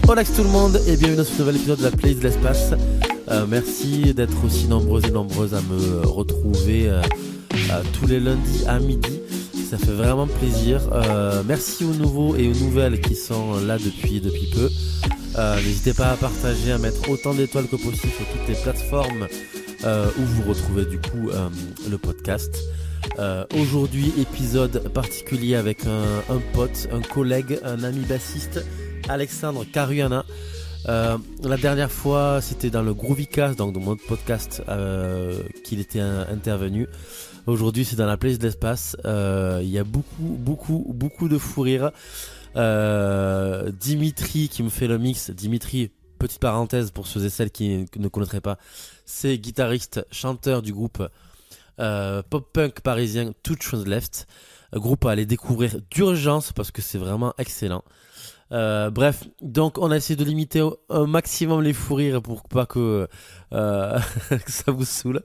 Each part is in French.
Relax tout le monde et bienvenue dans ce nouvel épisode de la Playlist de l'espace. Merci d'être aussi nombreux et nombreuses à me retrouver tous les lundis à midi. Ça fait vraiment plaisir. Merci aux nouveaux et aux nouvelles qui sont là depuis peu. N'hésitez pas à partager, à mettre autant d'étoiles que possible sur toutes les plateformes où vous retrouvez du coup le podcast. Aujourd'hui, épisode particulier avec un pote, un collègue, un ami bassiste, Alexandre Caruana. La dernière fois, c'était dans le Groovycast, donc dans mon podcast qu'il était intervenu. Aujourd'hui, c'est dans la Playlist de l'espace. Il y a beaucoup de fou rire. Dimitri qui me fait le mix. Dimitri, petite parenthèse pour ceux et celles qui ne connaîtraient pas, c'est guitariste, chanteur du groupe pop-punk parisien Two Trains Left. Groupe à aller découvrir d'urgence parce que c'est vraiment excellent. Bref, donc on a essayé de limiter au maximum les fous rires pour pas que ça vous saoule.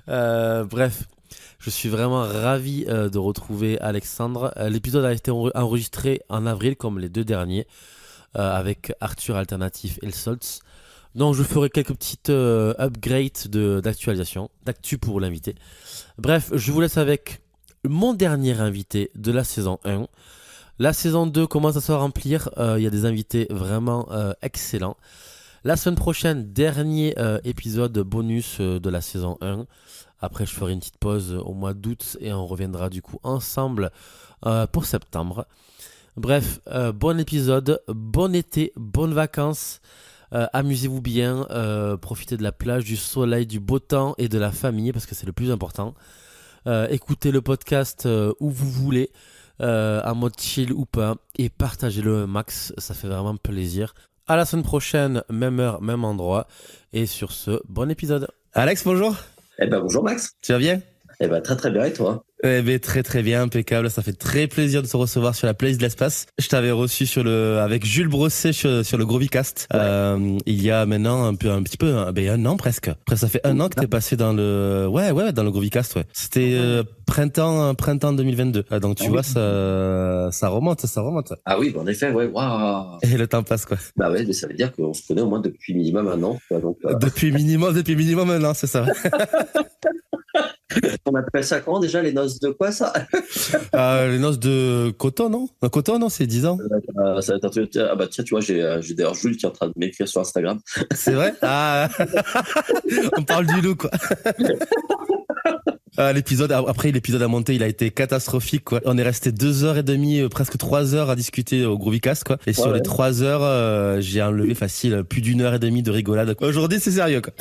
Bref, je suis vraiment ravi de retrouver Alexandre. L'épisode a été enregistré en avril comme les deux derniers avec Arthur Alternatif et le Soltz. Donc je ferai quelques petites upgrades d'actualisation, d'actu pour l'invité. Bref, je vous laisse avec mon dernier invité de la saison 1. La saison 2 commence à se remplir, il y a des invités vraiment excellents. La semaine prochaine, dernier épisode bonus de la saison 1. Après, je ferai une petite pause au mois d'août et on reviendra du coup ensemble pour septembre. Bref, bon épisode, bon été, bonnes vacances. Amusez-vous bien, profitez de la plage, du soleil, du beau temps et de la famille parce que c'est le plus important. Écoutez le podcast où vous voulez. En mode chill ou pas, et partagez-le max, ça fait vraiment plaisir. À la semaine prochaine, même heure, même endroit, et sur ce, bon épisode. Alex, bonjour. Bonjour Max. Tu vas bien? Très bien, et toi? Très bien, impeccable. Ça fait très plaisir de se recevoir sur la Playlist de l'espace. Je t'avais reçu avec Jules Brosset sur le Groovycast. Ouais. Il y a maintenant un petit peu, un an presque. Après, ça fait un an que t'es passé dans le Groovycast, ouais. C'était printemps 2022. Donc tu vois, ça remonte. Ah oui, en effet, ouais, waouh. Et le temps passe, quoi. Bah ouais, mais ça veut dire qu'on se connaît au moins depuis minimum un an. Quoi, donc, Depuis minimum un an, c'est ça. On appelle ça comment déjà, les noces de quoi, ça? Les noces de coton, non? Coton, non, c'est 10 ans. Ça va être un truc. Ah bah tiens, tu vois, j'ai d'ailleurs Jules qui est en train de m'écrire sur Instagram. C'est vrai? Ah. On parle du loup, quoi. L'épisode a monté, il a été catastrophique, quoi. On est resté 2h30, presque 3 heures à discuter au Groovycast, quoi. Et sur les 3 heures, j'ai enlevé facile plus d'1h30 de rigolade. Aujourd'hui, c'est sérieux, quoi.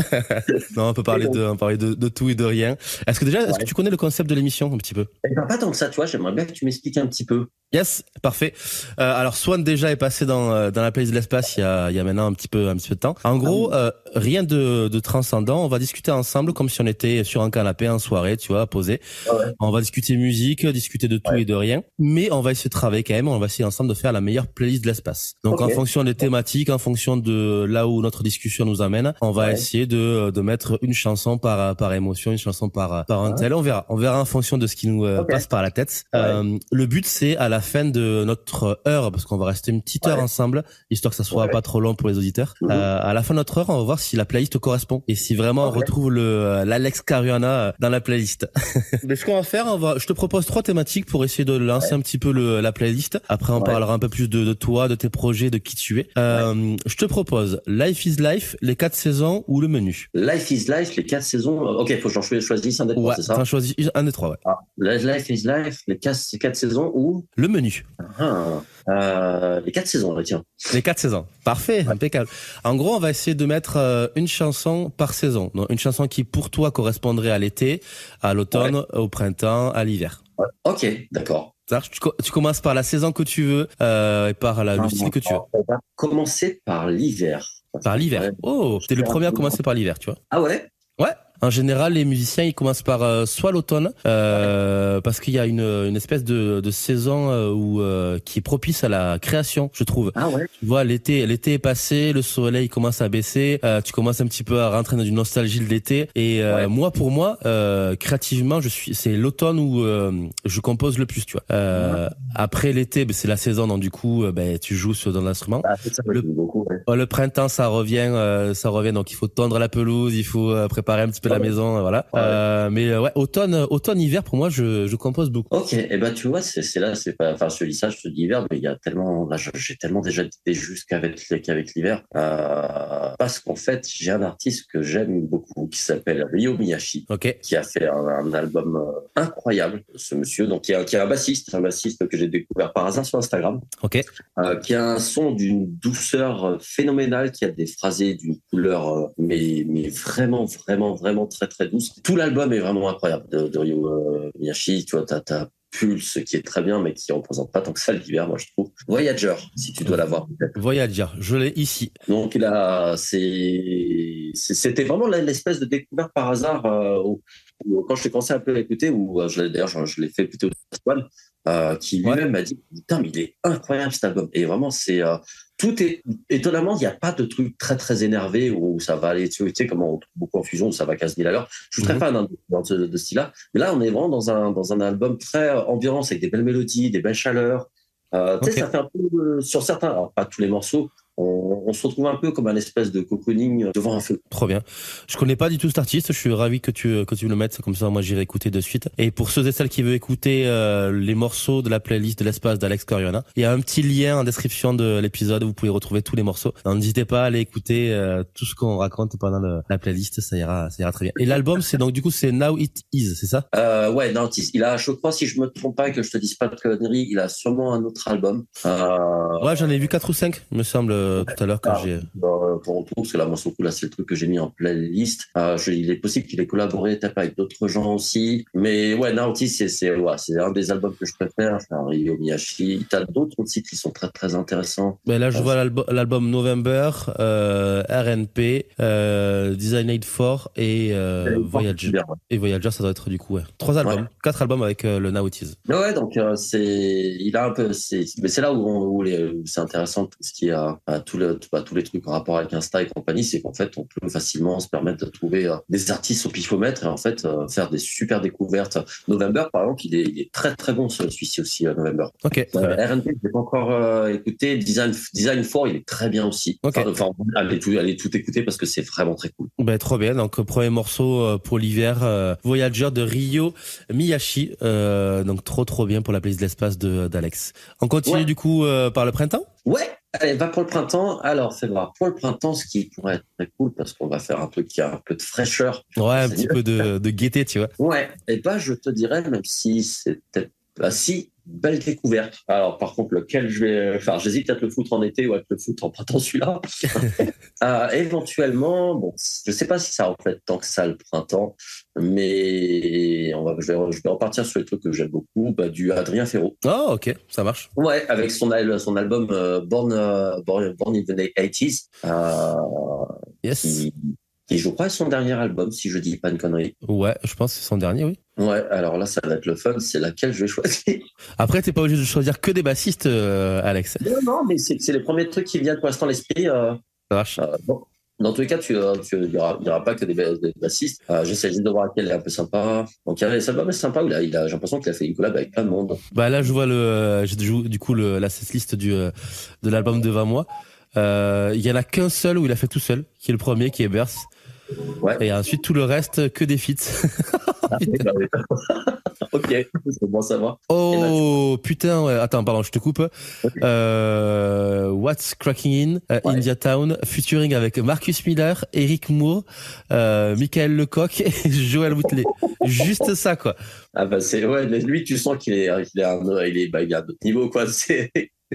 Non, on peut parler de tout et de rien. Est-ce que tu connais le concept de l'émission un petit peu? Pas tant que ça, tu vois, j'aimerais bien que tu m'expliques un petit peu. Yes, parfait. Alors Swan déjà est passé dans la Playlist de l'espace il y a maintenant un petit peu de temps. En gros, rien de transcendant, on va discuter ensemble comme si on était sur un canapé en soirée, tu vois, posé. Ouais. On va discuter musique, discuter de tout et de rien, mais on va essayer de travailler quand même, on va essayer ensemble de faire la meilleure playlist de l'espace. Donc en fonction des thématiques, en fonction de là où notre discussion nous amène, on va essayer de mettre une chanson par émotion, une chanson par un tel. On verra en fonction de ce qui nous passe par la tête. Le but c'est à la fin de notre heure, parce qu'on va rester une petite heure ensemble, histoire que ça soit pas trop long pour les auditeurs. À la fin de notre heure, on va voir si la playlist correspond et si vraiment on retrouve l'Alex Caruana dans la playlist. Mais ce qu'on va faire, je te propose 3 thématiques pour essayer de lancer un petit peu la playlist. Après, on parlera un peu plus de toi, de tes projets, de qui tu es. Je te propose Life is Life, les 4 saisons ou le menu. Life is Life, les 4 saisons. Ok, faut que j'en choisisse un des 3, c'est ça? T'en choisis un des 3, ouais. Life is Life, les 4 saisons ou le menu. Les 4 saisons, tiens. Les 4 saisons. Parfait, impeccable. En gros, on va essayer de mettre une chanson par saison. Donc, une chanson qui, pour toi, correspondrait à l'été, à l'automne, au printemps, à l'hiver. Ok, d'accord. Tu commences par la saison que tu veux et par le style que tu veux. On va commencer par l'hiver. Par l'hiver. Oh, t'es le premier à commencer par l'hiver, tu vois. Ah ouais? Ouais. En général, les musiciens, ils commencent par soit l'automne, parce qu'il y a une espèce de saison qui est propice à la création, je trouve. Ah ouais. Tu vois, l'été est passé, le soleil commence à baisser, tu commences un petit peu à rentrer dans une nostalgie de l'été. Et pour moi, créativement, c'est l'automne où je compose le plus, tu vois. Après l'été, c'est la saison, donc du coup, tu joues dans l'instrument. Ah, c'est ça, je joue beaucoup, ouais. Le printemps, ça revient, donc il faut tondre la pelouse, il faut préparer un petit peu la maison, voilà. Automne, hiver, pour moi, je compose beaucoup. Ok, et ben tu vois, c'est là, c'est pas, enfin, je te dis ça, je te dis hiver, mais il y a tellement, là, j'ai tellement déjà d'idées qu'avec l'hiver, parce qu'en fait, j'ai un artiste que j'aime beaucoup qui s'appelle Ryo Miyashi, qui a fait un album incroyable, ce monsieur, donc qui est un bassiste que j'ai découvert par hasard sur Instagram, qui a un son d'une douceur phénoménale, qui a des phrasés d'une couleur, mais vraiment, vraiment, vraiment très, très douce. Tout l'album est vraiment incroyable de Ryo Miyashi. Tu vois, t'as Pulse qui est très bien, mais qui représente pas tant que ça l'hiver, moi je trouve. Voyager, si tu dois l'avoir peut-être. Voyager, je l'ai ici. Donc là, c'était vraiment l'espèce de découverte par hasard quand je l'ai commencé un peu à écouter, d'ailleurs je l'ai fait écouter au festival, qui lui-même m'a dit putain, mais il est incroyable cet album. Et vraiment, tout est étonnamment, il n'y a pas de truc très très énervé où ça va aller, tu sais comment on trouve beaucoup en fusion où ça va 15 000 à l'heure. Je suis très fan de ce style-là, mais là on est vraiment dans un album très ambiance avec des belles mélodies, des belles chaleurs. Tu sais, ça fait un peu sur certains, alors pas tous les morceaux. On se retrouve un peu comme un espèce de cocooning devant un feu. Trop bien. Je connais pas du tout cet artiste. Je suis ravi que tu me le mettes. Comme ça, moi, j'irai écouter de suite. Et pour ceux et celles qui veulent écouter les morceaux de la playlist de l'espace d'Alex Coriona, il y a un petit lien en description de l'épisode où vous pouvez retrouver tous les morceaux. Alors, n'hésitez pas à aller écouter tout ce qu'on raconte pendant la playlist. Ça ira très bien. Et l'album, c'est donc du coup, c'est Now It Is, c'est ça? Ouais, Now It Is. Il a, je crois, si je me trompe pas et que je te dise pas de conneries, il a sûrement un autre album. Ouais, j'en ai vu 4 ou 5, me semble, tout à l'heure quand j'ai. Pour tout, parce que là, moi, surtout, là, c'est le truc que j'ai mis en playlist. Il est possible qu'il ait collaboré peut-être avec d'autres gens aussi. Mais ouais, Now It Is, c'est un des albums que je préfère. Enfin, Ryo Miyashi. T'as d'autres aussi qui sont très, très intéressants. Ben là, je vois l'album November, RNP, Designed for et Voyager. Et Voyager, ça doit être du coup, 3 albums, 4 albums avec le Now It Is. Ouais, donc il a un peu, mais c'est là où c'est intéressant tout ce qui a tous les trucs en rapport avec Insta et compagnie, c'est qu'en fait on peut facilement se permettre de trouver des artistes au pifomètre et en fait faire des super découvertes. November par exemple, il est très très bon celui-ci aussi, November. RNP, je l'ai pas encore écouté. Design 4, il est très bien aussi. Enfin, allez tout écouter parce que c'est vraiment très cool. Ben trop bien. Donc premier morceau pour l'hiver, Voyager de Ryo Miyashi. Donc trop bien pour la playlist de l'espace d'Alex. On continue du coup par le printemps. Ouais, allez, va pour le printemps. Alors, fais voir. Pour le printemps, ce qui pourrait être très cool, parce qu'on va faire un truc qui a un peu de fraîcheur. Ouais, un petit peu de gaieté, tu vois. Ouais, et je te dirais, même si c'est peut-être belle découverte. Alors, par contre, lequel je vais faire, j'hésite à te le foutre en été ou à te le foutre en printemps, celui-là. Éventuellement, bon, je sais pas si ça reflète tant que ça le printemps, mais je vais repartir sur les trucs que j'aime beaucoup, du Adrien Ferro. Oh, ok, ça marche. Ouais, avec son album Born in the 80s. Yes. Qui, je crois, est son dernier album, si je dis pas une connerie. Ouais, je pense que c'est son dernier, oui. Ouais, alors là, ça va être le fun, c'est laquelle je vais choisir. Après, t'es pas obligé de choisir que des bassistes, Alex. Non, mais c'est les premiers trucs qui viennent pour l'instant à l'esprit. Ça marche. Bon. Dans tous les cas, il n'y aura pas que des bassistes. J'essaie juste de voir lequel est un peu sympa. Donc, il y a cet album est sympa où j'ai l'impression qu'il a fait une collab avec plein de monde. Bah là, je vois j'ai du coup la setlist de l'album devant moi. Il y en a qu'un seul où il a fait tout seul, qui est le premier, qui est Burst. Ouais. Et ensuite tout le reste que des feats. Ok, c'est bon à savoir. Oh putain, ouais. Attends, pardon, je te coupe. What's Cracking India Town, featuring avec Marcus Miller, Eric Moore, Michael Lecoq et Joel Whitley. Juste ça, quoi. Ah bah lui, tu sens qu'il est à un autre niveau, quoi.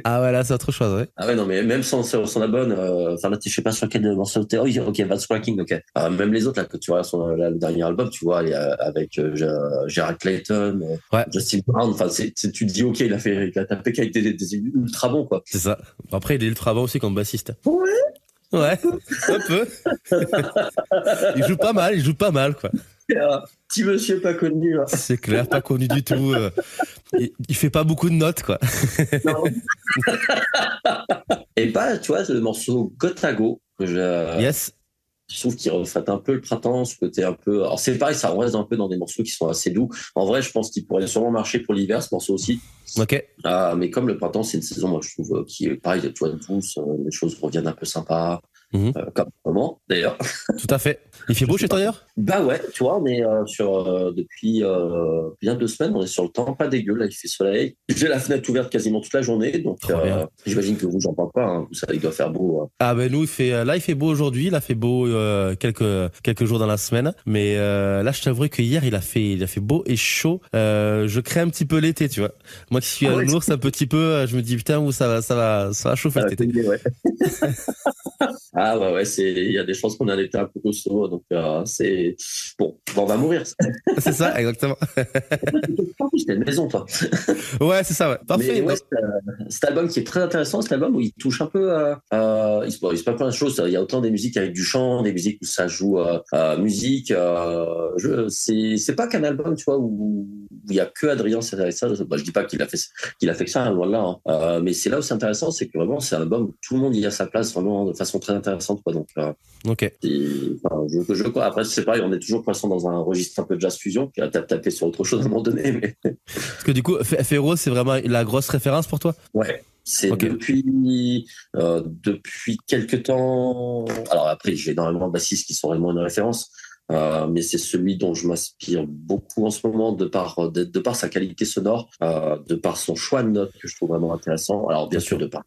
Ah ouais, là, c'est autre chose, ouais. Ah ouais, non, mais même son album, enfin là, je sais pas sur quel morceau t'es. Oh, ok, That's Cracking, ok. Même les autres, là, que tu vois, le dernier album, tu vois, avec Gerard Clayton, Justin Brown, enfin, tu te dis, ok, il a tapé qu'avec des ultra bons, quoi. C'est ça. Après, il est ultra bon aussi comme bassiste. Ouais. Ouais, un peu. Il joue pas mal, quoi. Petit monsieur pas connu. Là. C'est clair, pas connu du tout. Il fait pas beaucoup de notes, quoi. Non. Et bah, tu vois, le morceau Gotago, que Yes. je trouve qu'il reflète un peu le printemps, ce côté un peu. Alors, c'est pareil, ça reste un peu dans des morceaux qui sont assez doux. En vrai, je pense qu'il pourrait sûrement marcher pour l'hiver, ce morceau aussi. Ok. Mais comme le printemps, c'est une saison, moi, je trouve, qui est pareil, tu vois, douce, les choses reviennent un peu sympas. Comme moment d'ailleurs. Tout à fait. Il fait beau chez toi d'ailleurs? Bah ouais, tu vois, on est depuis bien 2 semaines, on est sur le temps, pas dégueu, là il fait soleil. J'ai la fenêtre ouverte quasiment toute la journée, donc j'imagine que vous, j'en parle pas, hein. Vous savez, il doit faire beau. Ah ben nous, il fait beau aujourd'hui, il a fait beau quelques jours dans la semaine, mais là je t'avouerai que hier il a fait beau et chaud. Je crains un petit peu l'été, tu vois. Moi qui suis un ours un petit peu, je me dis putain où ça va chauffer cet été. Ouais. Ah ouais, il y a des chances qu'on a un été un peu costaud, donc c'est bon, on va mourir. C'est ça, exactement. En plus, t'as une maison, toi. Ouais, c'est ça, ouais. Parfait. Mais ouais, cet album qui est très intéressant, cet album où il touche un peu il se passe plein de choses. Il y a autant des musiques avec du chant, des musiques où ça joue musique. C'est pas qu'un album, tu vois, où il y a que Adrien c'est ça. Je dis pas qu'il a fait que ça, loin de là. Hein. Mais c'est là où c'est intéressant, c'est que vraiment c'est un album où tout le monde y a sa place vraiment de façon très intéressante, quoi. Donc ok. Après c'est pareil, on est toujours passant dans un registre un peu de jazz fusion qui a tapé sur autre chose à un moment donné. Mais... Parce que du coup, Ferro, c'est vraiment la grosse référence pour toi? Ouais. C'est okay. Depuis quelques temps. Alors après, j'ai énormément de bassistes qui sont vraiment une référence. Mais c'est celui dont je m'inspire beaucoup en ce moment de par sa qualité sonore, de par son choix de notes que je trouve vraiment intéressant. Alors bien sûr de par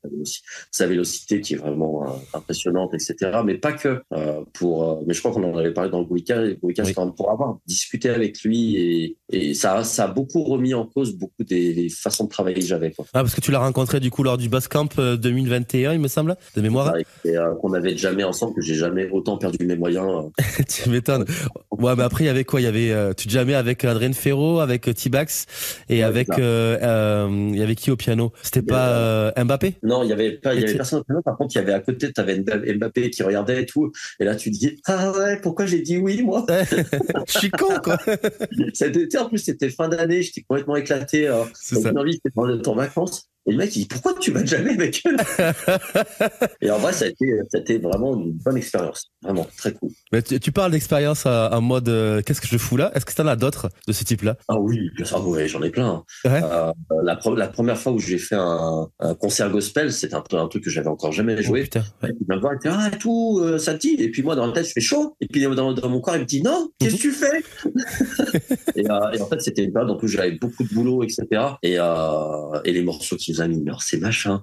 sa vélocité qui est vraiment impressionnante, etc. Mais pas que mais je crois qu'on en avait parlé dans le Goïka pour avoir discuté avec lui et ça a beaucoup remis en cause beaucoup des façons de travailler que j'avais, quoi. Ah parce que tu l'as rencontré du coup lors du Basscamp 2021 il me semble de mémoire. Et qu'on avait jamais ensemble, que j'ai jamais autant perdu mes moyens. Tu m'étonnes. Ouais, mais après il y avait quoi? Il y avait tu jammais avec Adrien Ferro, avec T-Bax et avec il y avait qui au piano? C'était pas Mbappé? Non, il y avait personne au piano. Par contre, il y avait à côté, tu avais Mbappé qui regardait et tout. Et là, tu te dis ah ouais, pourquoi j'ai dit oui moi? Je suis con, quoi. En plus, c'était fin d'année, j'étais complètement éclaté. C'est ça. Envie, c'était pendant le temps vacances. Et le mec, il dit pourquoi tu vas jamais avec eux? Et en vrai, ça a été vraiment une bonne expérience, vraiment très cool. Mais tu parles d'expérience en mode qu'est-ce que je fous là? Est-ce que t'en as d'autres de ce type-là? Ah oui, bien sûr, ouais, j'en ai plein. Ouais. La première fois où j'ai fait un concert gospel, c'était un truc que j'avais encore jamais joué. Oh, putain, ouais. Il m'a voir, il était tout, ça te dit? Et puis moi dans la tête, je fais chaud. Et puis dans mon corps, il me dit non, qu'est-ce que tu fais? et en fait, c'était une période en plus j'avais beaucoup de boulot, etc. Et les morceaux qu'il nous a mis, alors ces machins.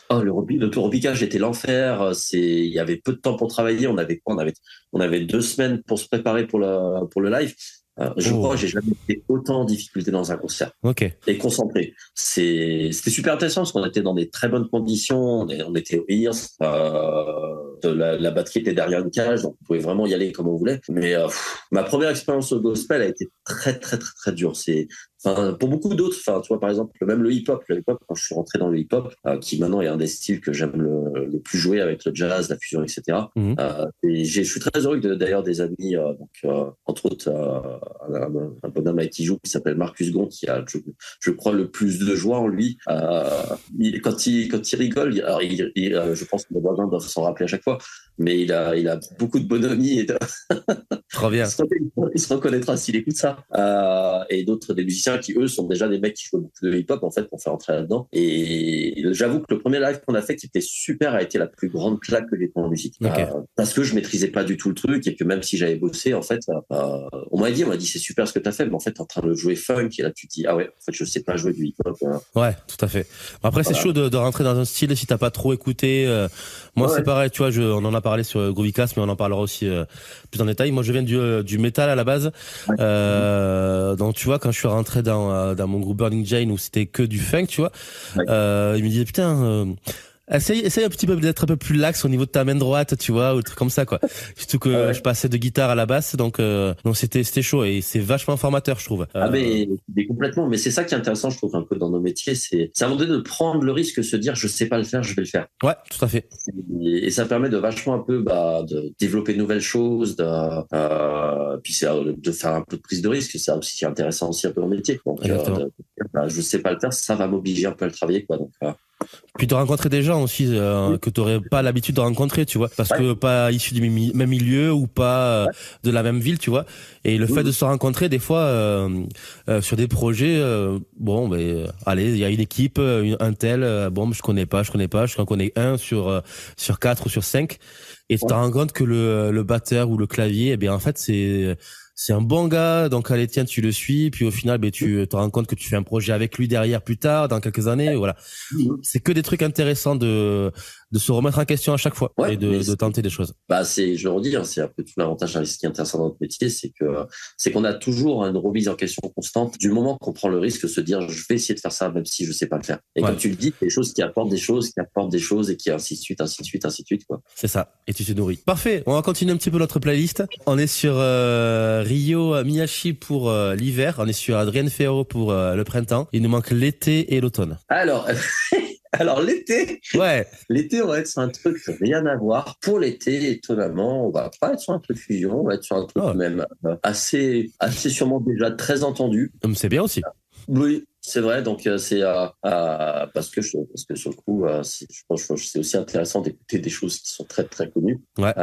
Oh, le tour au Bicage était l'enfer. Il y avait peu de temps pour travailler. On avait 2 semaines pour se préparer pour le live. Je crois que j'ai jamais été autant en difficulté dans un concert. Ok. Et concentré. C'était super intéressant parce qu'on était dans des très bonnes conditions. On était au rehearse. La batterie était derrière une cage, donc on pouvait vraiment y aller comme on voulait. Mais ma première expérience au gospel a été très très très très dure. Pour beaucoup d'autres, tu vois, par exemple, même le hip-hop, quand je suis rentré dans le hip-hop, qui maintenant est un des styles que j'aime le plus jouer avec le jazz, la fusion, etc. Et je suis très heureux que d'ailleurs des amis, entre autres, un bonhomme avec qui joue qui s'appelle Marcus Gont, qui a, je crois, le plus de joie en lui. Quand il rigole, alors je pense que les voisins doivent s'en rappeler à chaque fois, mais il a beaucoup de bonhomie et trop bien. Il se reconnaîtra s'il écoute ça. Et d'autres des musiciens qui eux sont déjà des mecs qui jouent beaucoup de hip-hop en fait pour faire entrer là-dedans. Et j'avoue que le premier live qu'on a fait qui était super a été la plus grande claque que j'ai fait en musique. Okay. Parce que je maîtrisais pas du tout le truc et que même si j'avais bossé en fait, on m'a dit c'est super ce que t'as fait, mais en fait t'es en train de jouer funk et là tu te dis ah ouais en fait je sais pas jouer du hip-hop. Ouais, tout à fait. Après c'est chaud de rentrer dans un style si t'as pas trop écouté. Moi c'est pareil, tu vois, on en a parlé sur Groovycast, mais on en parlera aussi plus en détail. Moi je viens du métal à la base, donc tu vois quand je suis rentré dans mon groupe Burning Jane où c'était que du funk, tu vois, il me disait putain Essaye un petit peu d'être un peu plus lax au niveau de ta main droite, tu vois, ou des trucs comme ça, quoi. Surtout que je passais de guitare à la basse, donc c'était chaud et c'est vachement formateur, je trouve. Mais complètement. Mais c'est ça qui est intéressant, je trouve, un peu dans nos métiers, c'est à un moment donné de prendre le risque de se dire, je sais pas le faire, je vais le faire. Ouais, tout à fait. Et ça permet de vachement un peu, de développer de nouvelles choses, puis c'est de faire un peu de prise de risque. C'est aussi qui est intéressant aussi un peu dans le métier. Donc, je sais pas le faire, ça va m'obliger un peu à le travailler, quoi. Donc, puis de rencontrer des gens aussi que tu n'aurais pas l'habitude de rencontrer, tu vois, parce que pas issus du même milieu ou pas de la même ville, tu vois. Et le fait de se rencontrer des fois sur des projets, allez, il y a une équipe, un tel, je connais pas, je connais un sur 4 ou sur 5, et tu te rends compte que le batteur ou le clavier, eh bien en fait c'est un bon gars, donc allez tiens tu le suis, puis au final tu te rends compte que tu fais un projet avec lui derrière plus tard, dans quelques années, voilà. C'est que des trucs intéressants de se remettre en question à chaque fois et de tenter des choses. Je le redis, hein, c'est un peu tout l'avantage, ce qui est intéressant dans notre métier, c'est qu'on a toujours une remise en question constante du moment qu'on prend le risque de se dire je vais essayer de faire ça même si je sais pas le faire. Et comme tu le dis, des choses qui apportent des choses, et qui ainsi de suite, quoi. C'est ça. Et tu te nourris. Parfait. On va continuer un petit peu notre playlist. On est sur Ryo Miyashi pour l'hiver. On est sur Adrien Ferro pour le printemps. Il nous manque l'été et l'automne. Alors l'été, ouais. L'été, on va être sur un truc rien à voir. Pour l'été, étonnamment, on va pas être sur un truc fusion, on va être sur un truc même assez sûrement déjà très entendu. C'est bien aussi. Oui, c'est vrai. Donc c'est parce que sur le coup, je pense que c'est aussi intéressant d'écouter des choses qui sont très très connues. Ouais.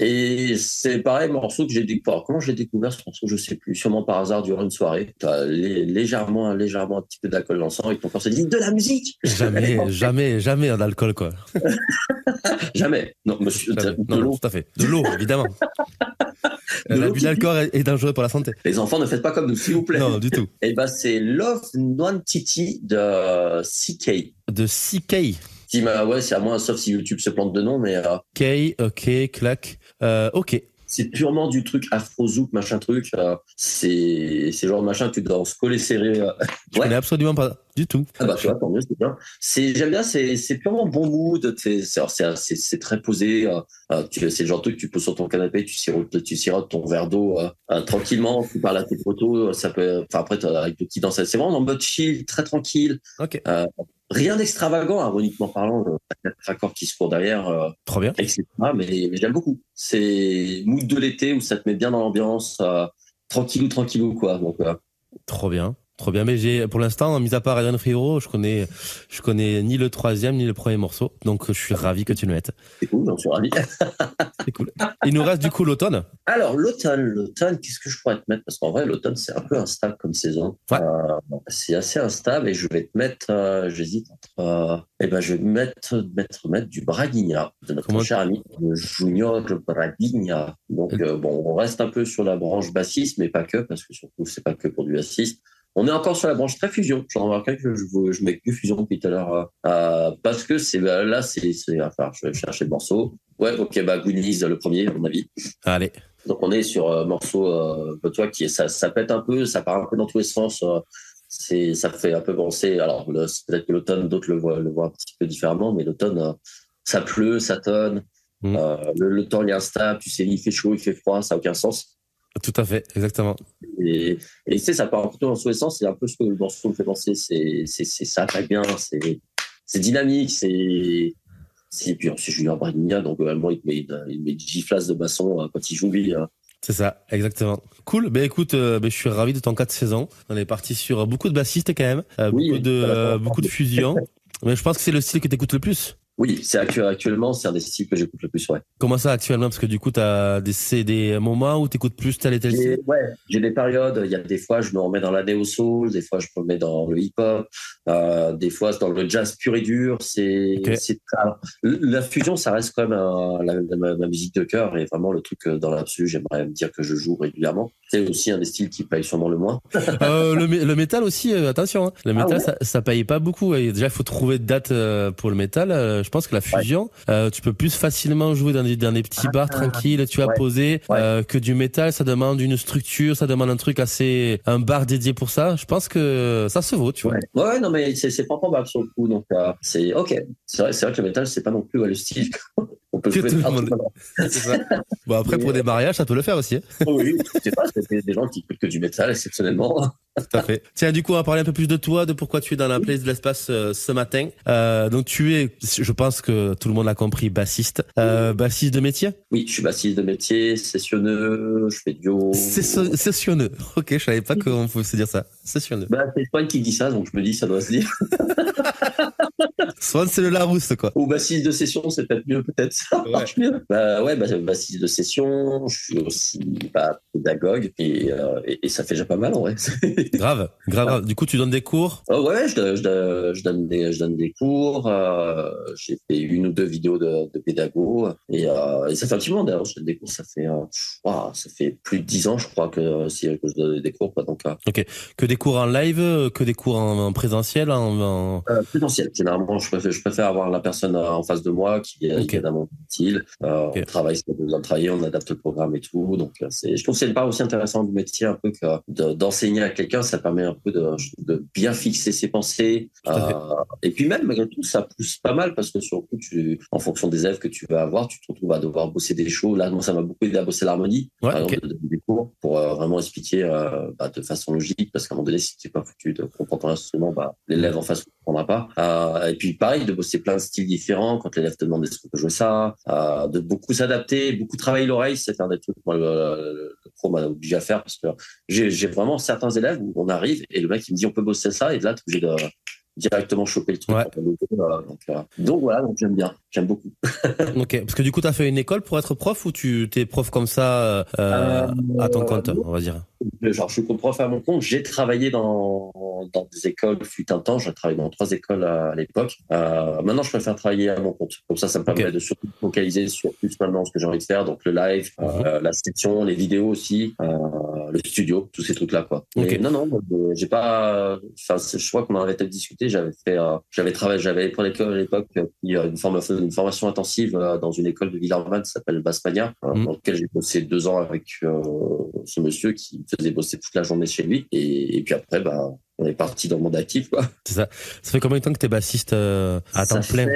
Et c'est pareil, morceau que j'ai découvert. Comment j'ai découvert ce morceau, je sais plus. Sûrement par hasard durant une soirée. T'as légèrement un petit peu d'alcool dans le sang et ton corps se dit de la musique. Jamais un alcool, quoi. Jamais. Non, monsieur. De l'eau, tout à fait. De l'eau, évidemment. L'abus d'alcool est dangereux pour la santé. Les enfants, ne faites pas comme nous, s'il vous plaît. Non, du tout. Et c'est Love Nwantiti de CK. De CK. C'est à moi, sauf si YouTube se plante de nom, mais. K, ok, clac. Ok. C'est purement du truc afro-zouk, machin truc. C'est genre de machin que tu danses collé serré. Je connais absolument pas du tout. Tu vois, tant mieux, c'est bien. J'aime bien, c'est purement bon mood. C'est très posé. C'est le genre de truc que tu poses sur ton canapé, tu sirotes ton verre d'eau tranquillement, tu parles à tes potos. Ça peut, après, avec de qui danser. C'est vraiment en mode chill, très tranquille. Ok. Rien d'extravagant, harmoniquement parlant. Il y a 4 accords qui se courent derrière. Trop bien. Etc. Mais j'aime beaucoup. C'est mood de l'été où ça te met bien dans l'ambiance, tranquillou, quoi. Donc, Trop bien. Mais pour l'instant, mis à part Adrien Ferro, je connais ni le 3e ni le premier morceau. Donc, je suis ravi que tu le mettes. C'est cool, j'en suis ravi. C'est cool. Il nous reste du coup l'automne. Alors, l'automne, qu'est-ce que je pourrais te mettre? Parce qu'en vrai, l'automne, c'est un peu instable comme saison. Ouais. C'est assez instable et je vais te mettre, j'hésite entre, je vais mettre du Braguinha, de notre cher ami, le Junior Braguinha. Donc, on reste un peu sur la branche bassiste, mais pas que, parce que surtout, c'est pas que pour du bassiste. On est encore sur la branche très fusion. J'en remarque que je mets que fusion depuis tout à l'heure, parce que je vais chercher le morceau. Ouais, ok, Goonies, le premier, à mon avis. Allez. Donc, on est sur morceau, toi, ça pète un peu, ça part un peu dans tous les sens. Ça fait un peu penser. Alors, peut-être que l'automne, d'autres le voient un petit peu différemment, mais l'automne, ça pleut, ça tonne. Le temps, il est instable. Tu sais, il fait chaud, il fait froid, ça n'a aucun sens. Tout à fait, exactement. Et tu sais, ça part un peu dans tous les sens. C'est un peu ce que le morceau me fait penser. Ça attaque bien, c'est dynamique, puis c'est Julien Braguigna, donc globalement, il met une giflasse de basson quand il joue lui. C'est ça, exactement. Cool. Écoute, je suis ravi de ton 4 saisons. On est parti sur beaucoup de bassistes quand même, beaucoup de fusion. Mais je pense que c'est le style que tu écoutes le plus. Oui, actuellement, c'est un des styles que j'écoute le plus, ouais. Comment ça actuellement? Parce que du coup, c'est des moments où tu écoutes plus tel et tel style? Ouais, j'ai des périodes. Il y a des fois, je me remets dans la néo soul, des fois, je me remets dans le hip-hop, des fois, dans le jazz pur et dur. Alors, la fusion, ça reste quand même ma musique de cœur et vraiment le truc dans l'absolu, j'aimerais me dire que je joue régulièrement. C'est aussi un des styles qui paye sûrement le moins. Le métal aussi, attention. Hein. Le métal, ça paye pas beaucoup. Et déjà, il faut trouver de date pour le métal. Je pense que la fusion, tu peux plus facilement jouer dans des petits bars tranquilles, tu vas poser, que du métal, ça demande une structure, ça demande un bar dédié pour ça. Je pense que ça se vaut, tu vois. Ouais, non, mais c'est pas probable sur le coup. Donc, c'est ok. C'est vrai que le métal, c'est pas non plus le style. On peut jouer c'est ça. Bon, après, pour des mariages, ça peut le faire aussi. Oui, je sais pas, c'est des gens qui écoutent que du métal, exceptionnellement. Tout à fait. Tiens, du coup, on va parler un peu plus de toi, de pourquoi tu es dans la playlist de l'espace ce matin. Donc, tu es, je pense que tout le monde l'a compris, bassiste. Bassiste de métier? Oui, je suis bassiste de métier, sessionneux, je fais duo. Sessionneux. Ok, je savais pas qu'on pouvait se dire ça. Sessionneux. C'est Swan qui dit ça, donc je me dis, ça doit se dire. Swan, c'est le Larousse, quoi. Ou bassiste de session, c'est peut-être mieux, peut-être. Ça marche mieux. Bassiste de session, je suis aussi pédagogue et ça fait déjà pas mal, en vrai. Grave. Du coup, tu donnes des cours? Ouais, je donne des cours. J'ai fait 1 ou 2 vidéos de pédago et ça fait un petit moment d'ailleurs. Je donne des cours. Ça fait plus de 10 ans, je crois, que je donne des cours. Quoi, donc, ok. Que des cours en live, que des cours en présentiel, présentiel. Généralement, je préfère avoir la personne en face de moi qui est dans mon style. On travaille ce qu'on a besoin de travailler, on adapte le programme et tout. Donc, je trouve que c'est une part aussi intéressante du métier, un peu que d'enseigner à quelqu'un, ça permet un peu de bien fixer ses pensées. Et puis même, malgré tout, ça pousse pas mal parce que surtout, en fonction des élèves que tu vas avoir, tu te retrouves à devoir bosser des choses. Là, moi, ça m'a beaucoup aidé à bosser l'harmonie, par exemple, des cours pour vraiment expliquer de façon logique, parce qu'à un moment donné, si tu n'es pas foutu de comprendre ton instrument, l'élève en face ne comprendra pas. Et puis pareil, de bosser plein de styles différents quand l'élève te demande est-ce qu'on peut jouer ça, de beaucoup s'adapter, beaucoup travailler l'oreille, c'est un des trucs que le pro m'a obligé à faire parce que j'ai vraiment certains élèves où on arrive et le mec il me dit on peut bosser ça et de là t'es obligé de directement choper le truc. Donc voilà, donc j'aime beaucoup. Ok, parce que du coup t'as fait une école pour être prof ou tu t'es prof comme ça à ton compte, on va dire? Genre, je suis prof à mon compte. J'ai travaillé dans des écoles, fut un temps. J'ai travaillé dans 3 écoles à l'époque. Maintenant, je préfère travailler à mon compte. Comme ça me permet de surtout focaliser sur plus maintenant ce que j'ai envie de faire. Donc, le live, la section, les vidéos aussi, le studio, tous ces trucs-là, quoi. Mais non, j'ai pas, je crois qu'on en avait peut-être discuté. J'avais pour l'école à l'époque une formation intensive dans une école de Villeurbanne qui s'appelle Bassmania, dans laquelle j'ai bossé 2 ans avec ce monsieur qui me faisait bosser toute la journée chez lui. Et puis après, on est parti dans le monde actif, quoi. C'est ça. Ça fait combien de temps que t'es bassiste à temps plein?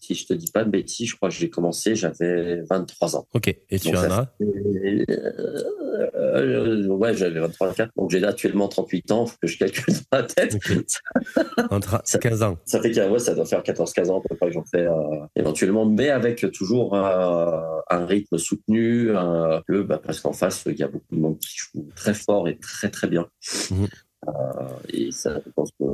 Si je te dis pas de bêtises, je crois que j'ai commencé, j'avais 23 ans. Ok. Et tu en as? Ouais, j'avais 23-24. Donc j'ai actuellement 38 ans, faut que je calcule dans la tête. Entre 15 ans. Ça fait ça doit faire 14-15 ans à peu près que j'en fais éventuellement, mais avec toujours un rythme soutenu, parce qu'en face, il y a beaucoup de monde qui joue très fort et très très bien. Et ça, je pense que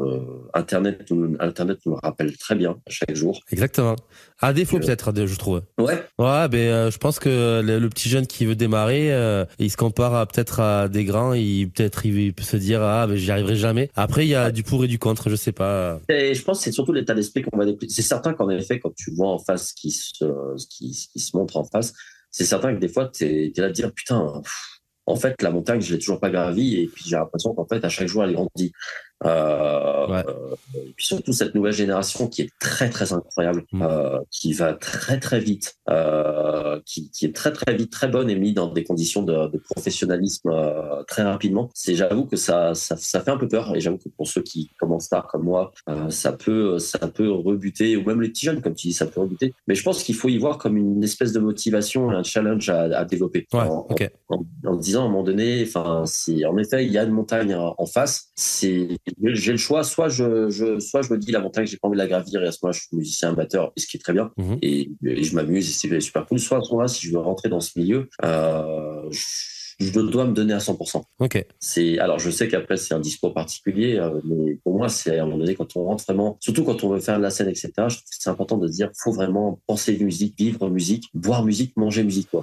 Internet nous le rappelle très bien chaque jour. Exactement. À défaut peut-être, je trouve. Ouais. Ouais, je pense que le petit jeune qui veut démarrer, il se compare peut-être à des grands, il peut se dire j'y arriverai jamais. Après, il y a du pour et du contre, je sais pas. Et je pense que c'est surtout l'état d'esprit qu'on va développer. C'est certain qu'en effet, quand tu vois en face ce qui se montre en face, c'est certain que des fois t'es là de dire putain. En fait, la montagne, je l'ai toujours pas gravie et puis j'ai l'impression qu'en fait, à chaque jour, elle grandit. Et puis surtout cette nouvelle génération qui est très très incroyable, qui va très très vite, qui est très très vite très bonne et mise dans des conditions de professionnalisme très rapidement. J'avoue que ça fait un peu peur et j'avoue que pour ceux qui commencent tard comme moi, ça peut rebuter, ou même les petits jeunes comme tu dis, ça peut rebuter. Mais je pense qu'il faut y voir comme une espèce de motivation, un challenge à développer. En disant à un moment donné, si en effet il y a une montagne en face, j'ai le choix, soit je me dis la montagne, j'ai pas envie de la gravir et à ce moment-là je suis musicien amateur, ce qui est très bien, et je m'amuse et c'est super cool. Soit à ce moment-là, si je veux rentrer dans ce milieu, je dois me donner à 100%. Alors je sais qu'après c'est un discours particulier, mais pour moi c'est à un moment donné quand on rentre vraiment, surtout quand on veut faire de la scène, etc. Je trouve que c'est important de se dire, faut vraiment penser musique, vivre musique, boire musique, manger musique, quoi.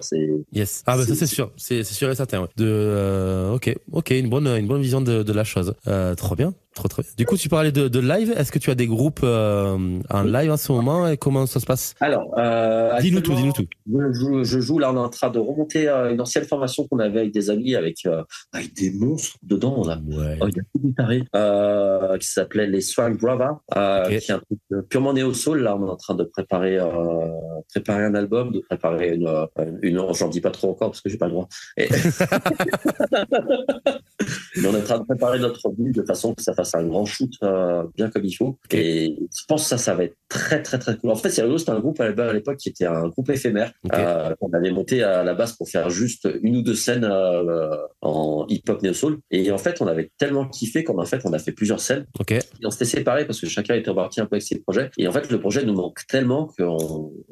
Yes. Ça c'est sûr, c'est sûr et certain. Ok, une bonne vision de la chose. Trop bien. Trop, trop bien. Du coup, tu parlais de live. Est-ce que tu as des groupes en live en ce moment et comment ça se passe? Alors, Dis-nous tout, dis-nous tout. je joue là, on est en train de remonter une ancienne formation qu'on avait avec des amis, avec des monstres dedans. Ouais. Il y a tout des tarés, qui s'appelait les Swag Brava, Ok. qui est un truc purement néo-soul. Là, on est en train de préparer un album, de préparer j'en dis pas trop encore parce que j'ai pas le droit. Et, mais on est en train de préparer notre vie de façon que ça fasse un grand shoot bien comme il faut. Okay. Et je pense que ça va être très, très, très cool. En fait, c'est rigolo, c'était un groupe à l'époque qui était un groupe éphémère, qu'on avait monté à la base pour faire juste une ou deux scènes en hip-hop néo-soul. Et en fait, on avait tellement kiffé qu'en fait, on a fait plusieurs scènes. Okay. Et on s'était séparés parce que chacun était reparti un peu avec ses projets. Et en fait, le projet nous manque tellement que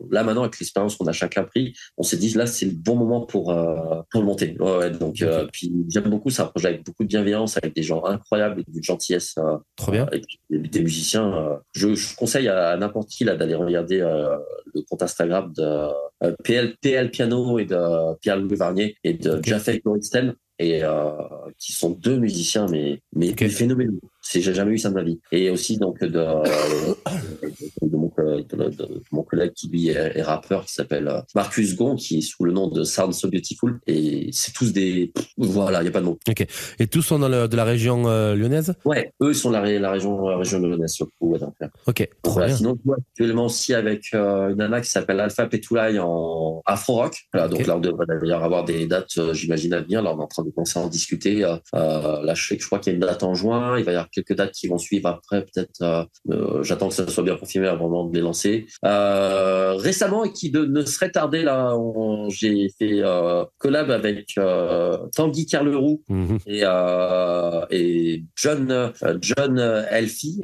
là, maintenant, avec l'expérience qu'on a chacun pris, on s'est dit, là, c'est le bon moment pour le monter. Ouais, donc, puis j'aime beaucoup, c'est un projet avec beaucoup de bienveillance, avec des gens incroyables, et de gentillesse. Trop bien. Avec des musiciens. Je conseille à n'importe qui là d'aller regarder le compte Instagram de PL Piano et de Pierre-Louis Varnier et de Jafet Goldstein, et qui sont deux musiciens mais phénoménaux. J'ai jamais eu ça de ma vie. Et aussi donc de mon collègue qui lui est rappeur, qui s'appelle Marcus Gon, qui est sous le nom de Sound So Beautiful. Et c'est tous des... Voilà, il n'y a pas de mots. Ok. Et tous sont de la région lyonnaise? Ouais, eux sont la région lyonnaise, surtout. Ouais, donc, ok, trop voilà, bien. sinon, je joue actuellement aussi avec une nana qui s'appelle Alpha Petulai en afro-rock. Voilà, donc là, on devrait d'ailleurs avoir des dates, j'imagine, à venir. Là, on est en train de commencer à en discuter. Là, je crois qu'il y a une date en juin. Il va y avoir quelques dates qui vont suivre après. Peut-être, j'attends que ça soit bien confirmé avant de les lancer. Récemment, et qui ne serait tardé, là, j'ai fait collab avec Tanguy Carleroux et John Elfie.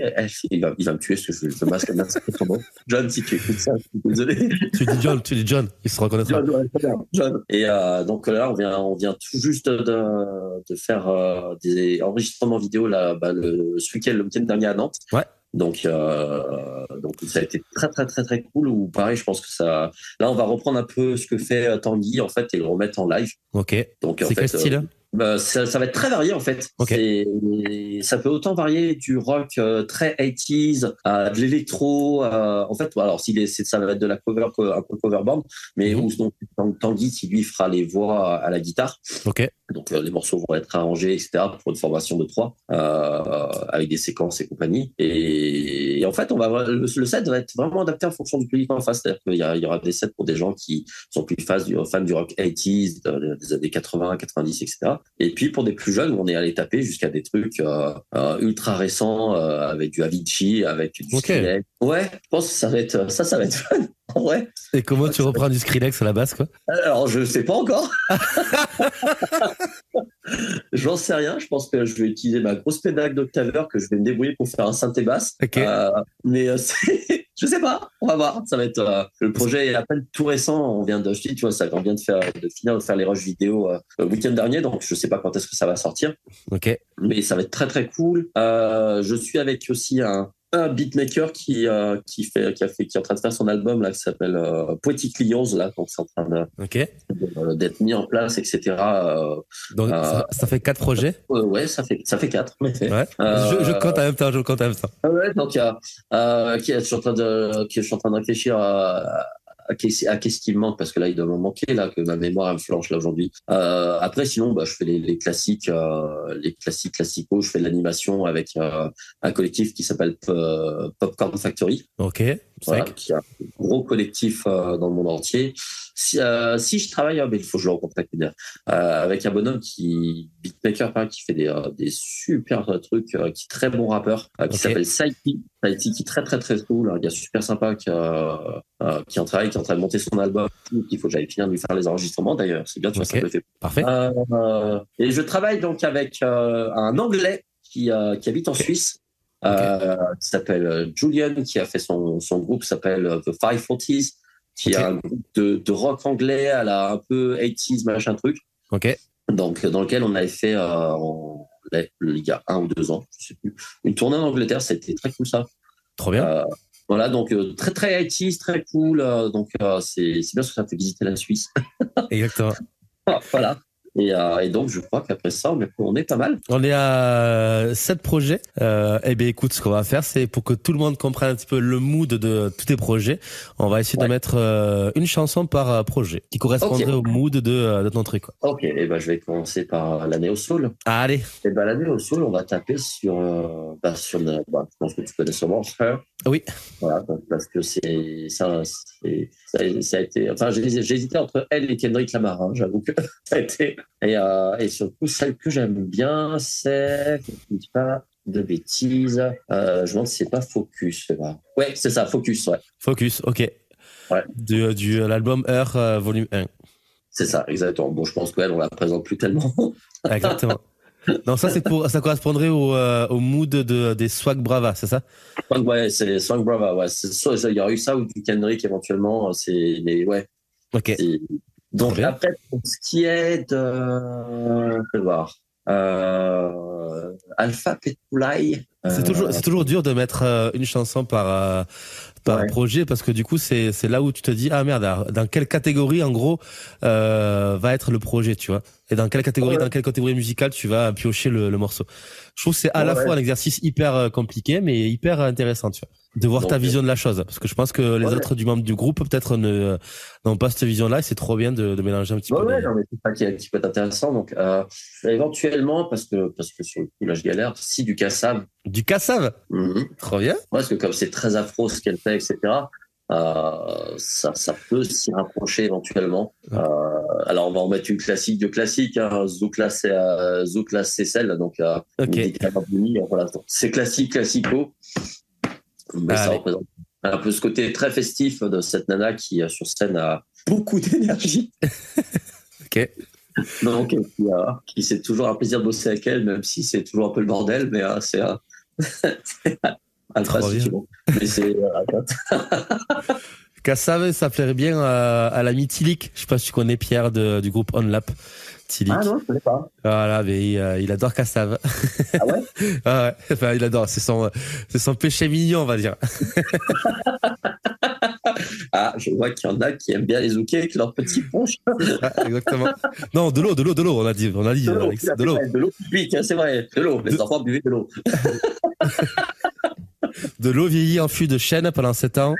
Il va me tuer parce que je masque son nom. John, si tu écoutes ça, je suis désolé. Tu dis John, il se reconnaîtra. John. Et donc là, on vient tout juste de faire des enregistrements vidéo là, le week-end dernier à Nantes. Ouais. Donc ça a été très très très très cool. Ou pareil, je pense que ça. Là, on va reprendre un peu ce que fait Tanguy en fait et le remettre en live. Ok. Donc c'est quel style? Ça va être très varié en fait. Okay. Ça peut autant varier du rock très 80s à de l'électro. En fait, alors ça va être de la cover, un peu cover band, mais où donc Tanguy qui lui fera les voix à la guitare. Ok. Donc les morceaux vont être arrangés, etc. pour une formation de 3 avec des séquences et compagnie. Et en fait, le set va être vraiment adapté en fonction du public en face. C'est-à-dire qu'il y aura des sets pour des gens qui sont plus fans du rock 80s, des années 80, 90, etc. Et puis pour des plus jeunes, on est allé taper jusqu'à des trucs ultra récents avec du Avicii, avec du Skrillex. Ouais, je pense que ça va être fun. En vrai. Et comment tu reprends du Skrillex à la basse, quoi? Alors, je sais pas encore. J'en sais rien. Je pense que je vais utiliser ma grosse pédale d'octaveur, que je vais me débrouiller pour faire un synthé basse. Okay. Mais je sais pas. On va voir. Ça va être le projet est à peine tout récent. On vient de finir de faire les rushs vidéo le week-end dernier, donc je sais pas quand est-ce que ça va sortir. Ok. Mais ça va être très très cool. Je suis avec aussi un beatmaker qui est en train de faire son album là qui s'appelle Poetic Lions là, donc c'est en train d'être mis en place, etc. Donc ça fait 4 projets. Ouais, ça fait 4 en effet. Ouais. Je compte en même temps. Ouais, donc je suis en train de réfléchir à qu'est-ce qui me manque, parce que là il doit m'en manquer, là que ma mémoire me flanche là aujourd'hui. Après sinon je fais les classiques, classicaux. Je fais de l'animation avec un collectif qui s'appelle Popcorn Factory. Ok. Voilà, qui est un gros collectif dans le monde entier. Si je travaille, mais il faut que je le recontacte avec un bonhomme beatmaker qui fait des super trucs, qui est très bon rappeur, qui s'appelle Saiti, qui est très très très cool, un gars super sympa qui est en train de monter son album. Il faut que j'aille finir de lui faire les enregistrements d'ailleurs. C'est bien, tu vois, ça me fait. Parfait. Et je travaille donc avec un Anglais qui habite en Suisse. Qui s'appelle Julian, qui a fait son groupe qui s'appelle The 540s, qui est un groupe de rock anglais à la un peu 80s machin truc. Donc dans lequel on avait fait il y a 1 ou 2 ans, je sais plus, une tournée en Angleterre. C'était très cool ça. Trop bien. Voilà, donc très très 80s, très cool. Donc c'est bien parce que ça fait visiter la Suisse. Exactement. Voilà. Et donc, je crois qu'après ça, on est pas mal. On est à 7 projets. Eh bien, écoute, ce qu'on va faire, c'est pour que tout le monde comprenne un petit peu le mood de tous tes projets, on va essayer de mettre une chanson par projet qui correspondrait au mood de ton truc, quoi. Ok, et ben, je vais commencer par la Neo Soul. Allez. Et ben, la Neo Soul, on va taper sur je pense que tu connais sûrement Her. Oui. Voilà, parce que ça a été, enfin, j'ai hésité entre elle et Kendrick Lamar, hein, j'avoue que ça a été. Et surtout, celle que j'aime bien, c'est, je ne dis pas de bêtises, je me demande si c'est pas Focus, c'est pas. Ouais, c'est ça, Focus, ouais. Focus, ok. Ouais. De l'album Her, volume 1. C'est ça, exactement. Bon, je pense qu'elle, on la présente plus tellement. Exactement. Non, ça correspondrait au mood des Swag Brava, c'est ça? Ouais, c'est les Swag Brava, ouais. Il y aurait eu ça ou du Kendrick éventuellement, ouais. Ok. Donc après, pour ce qui est je vais voir. Alpha Petulai. C'est toujours dur de mettre une chanson par projet, parce que du coup c'est là où tu te dis, ah merde, dans quelle catégorie en gros va être le projet, tu vois, et dans quelle catégorie musicale tu vas piocher le morceau. Je trouve que c'est à la fois un exercice hyper compliqué mais hyper intéressant, tu vois, de voir ta vision de la chose, parce que je pense que les autres membres du groupe peut-être n'ont pas cette vision là, et c'est trop bien de mélanger un petit peu. Non, mais c'est ça qui peut être intéressant. Donc éventuellement, parce que sur le coup là je galère, si du Kassav. Du Kassav. Trop bien. Parce que comme c'est très afro ce qu'elle fait, etc., ça peut s'y rapprocher éventuellement. Alors on va en mettre une classique de classique, hein. Zoukla c'est celle, donc voilà, c'est classico, mais ça représente un peu ce côté très festif de cette nana qui sur scène a beaucoup d'énergie. Ok. Donc qui c'est toujours un plaisir de bosser avec elle, même si c'est toujours un peu le bordel, mais c'est Alpha, si tu veux. Mais c'est Kassav, ça plairait bien à l'ami Tilik. Je sais pas si tu connais Pierre du groupe OnLap. Tilik. Ah non, je connais pas. Voilà, mais il adore Kassav. Ah ouais? Ah ouais, enfin, il adore. C'est son péché mignon, on va dire. Ah, je vois qu'il y en a qui aiment bien les zoukés avec leur petit punch. Exactement. Non, de l'eau, on a dit. De l'eau. De l'eau publique, c'est vrai. De l'eau. Les enfants buvaient de l'eau. De l'eau vieillie en fût de chêne pendant 7 ans.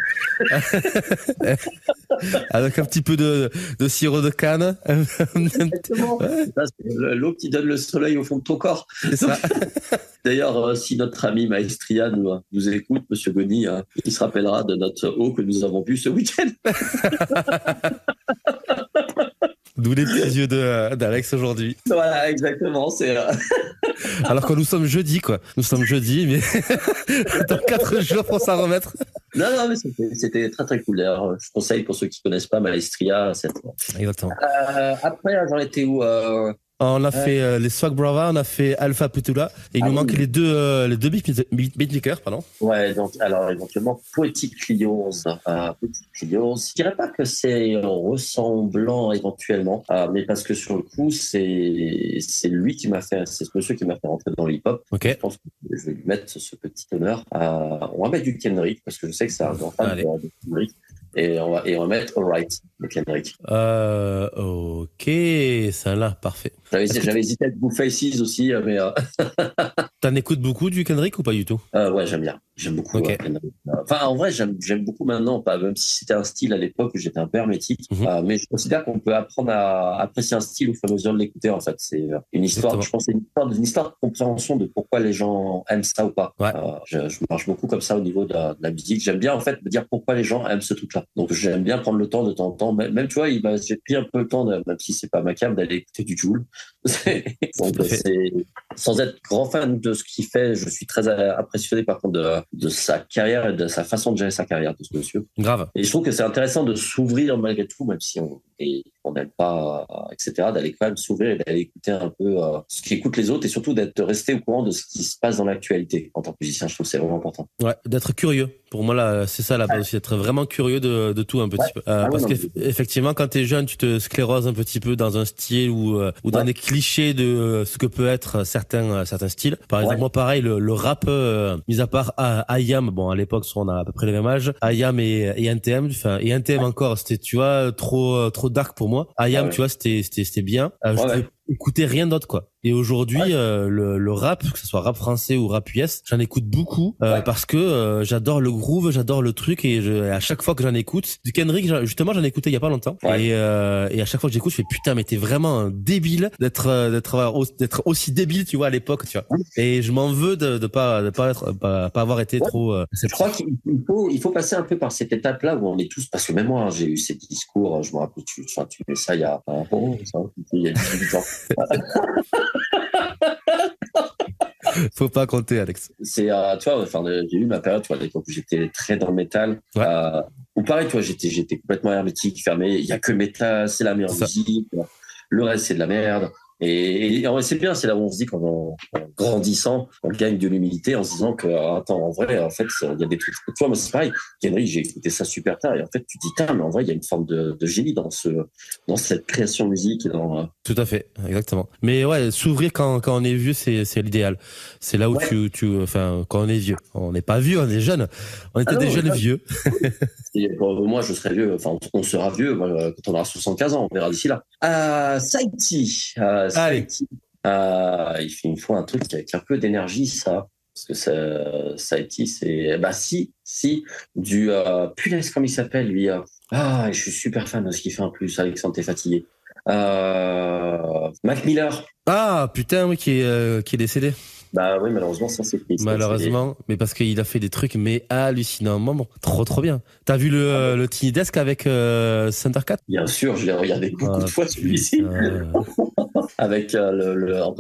Avec un petit peu de sirop de canne. Exactement. C'est l'eau qui donne le soleil au fond de ton corps. C'est ça. D'ailleurs, si notre ami Maestria nous écoute, Monsieur Goni, il se rappellera de notre eau que nous avons bu ce week-end. D'où les petits yeux d'Alex aujourd'hui. Voilà, exactement. Alors que nous sommes jeudi, quoi. Nous sommes jeudi, mais dans 4 jours pour s'en remettre. Non, mais c'était très très cool. D'ailleurs, je conseille pour ceux qui ne connaissent pas Maestria. Exactement. Après, j'en étais où On a fait les Swag Brava, on a fait Alpha Petula, et il nous manque les deux beatmakers, pardon. Ouais, donc, alors, éventuellement, Poetic Lions. Je dirais pas que c'est ressemblant éventuellement, mais parce que sur le coup, c'est ce monsieur qui m'a fait rentrer dans l'hip-hop. Okay. Je pense que je vais lui mettre ce petit honneur. On va mettre du Kendrick, parce que je sais que c'est un grand fan de Kendrick. Et on va mettre Alright de Kendrick. Ok, ça là, parfait. J'avais hésité avec Blue Faces aussi, mais. T'en écoutes beaucoup du Kendrick ou pas du tout? Ouais, j'aime bien. J'aime beaucoup. Okay. Enfin, en vrai, j'aime beaucoup maintenant, même si c'était un style à l'époque où j'étais un peu hermétique. Mais je considère qu'on peut apprendre à apprécier un style au fur et à mesure de l'écouter. En fait, c'est une histoire. Exactement. Je pense que c'est une histoire de compréhension de pourquoi les gens aiment ça ou pas. Ouais. Je marche beaucoup comme ça au niveau de la musique. J'aime bien en fait me dire pourquoi les gens aiment ce truc-là. Donc j'aime bien prendre le temps de temps en temps. Même tu vois, j'ai pris un peu le temps, même si c'est pas macabre, d'aller écouter du Jul. Donc sans être grand fan de ce qu'il fait, je suis très impressionné par contre de sa carrière et de sa façon de gérer sa carrière de ce monsieur. Grave. Et je trouve que c'est intéressant de s'ouvrir malgré tout, même si on n'aime pas, etc., d'aller quand même s'ouvrir et d'aller écouter un peu ce qu'écoutent les autres, et surtout d'être resté au courant de ce qui se passe dans l'actualité en tant que musicien. Je trouve que c'est vraiment important. Ouais, d'être curieux. Pour moi, là, c'est ça, là, aussi, d'être vraiment curieux de tout un petit peu. Parce qu'effectivement, quand t'es jeune, tu te scléroses un petit peu dans un style ou dans des clichés de ce que peut être certains styles. Par exemple, moi, pareil, le rap, mis à part IAM, bon, à l'époque, on a à peu près le même âge, IAM et NTM, enfin, et NTM encore, c'était, tu vois, trop dark pour moi. IAM, tu vois, c'était bien. écoutais rien d'autre, quoi. Et aujourd'hui, le rap, que ce soit rap français ou rap US, j'en écoute beaucoup parce que j'adore le groove, j'adore le truc et à chaque fois que j'en écoute, du Kendrick, justement, j'en ai écouté il y a pas longtemps et à chaque fois que j'écoute, je fais putain, mais t'es vraiment un débile d'être aussi débile, tu vois, à l'époque, tu vois. Et je m'en veux de pas avoir été trop. Je crois qu'il faut passer un peu par cette étape-là où on est tous, parce que même moi, j'ai eu ces discours, je me rappelle, tu mets ça il y a 18 ans. Faut pas compter, Alex. C'est, tu vois, enfin, j'ai eu ma période, tu vois, à l'époque où j'étais très dans le métal. Ou pareil, tu vois, j'étais complètement hermétique, fermé. Il y a que le métal, c'est la meilleure musique. Le reste, c'est de la merde. Et c'est bien, c'est là où on se dit qu'en grandissant, on gagne de l'humilité en se disant que, attends, en vrai, en fait, il y a des trucs. Tu vois, moi, c'est pareil. Kendrick, j'ai écouté ça super tard. Et en fait, tu te dis, mais en vrai, il y a une forme de génie dans cette création de musique. Tout à fait, exactement. Mais ouais, s'ouvrir quand on est vieux, c'est l'idéal. C'est là où enfin, quand on est vieux. On n'est pas vieux, on est jeune. On était des jeunes vieux. Moi, je serai vieux. Enfin, on sera vieux quand on aura 75 ans. On verra d'ici là. Saïti. Il faut un truc avec un peu d'énergie, ça. Parce que Saïti, c'est... du... punaise, comment il s'appelle, lui je suis super fan de ce qu'il fait en plus. Alexandre, t'es fatigué. Mac Miller. Ah, putain, oui, qui est décédé. Bah oui, malheureusement, ça c'est triste. Malheureusement, mais parce qu'il a fait des trucs mais hallucinants. Bon, trop bien. T'as vu le Tiny Desk avec Thundercat? Bien sûr, je l'ai regardé beaucoup de fois celui-ci. Avec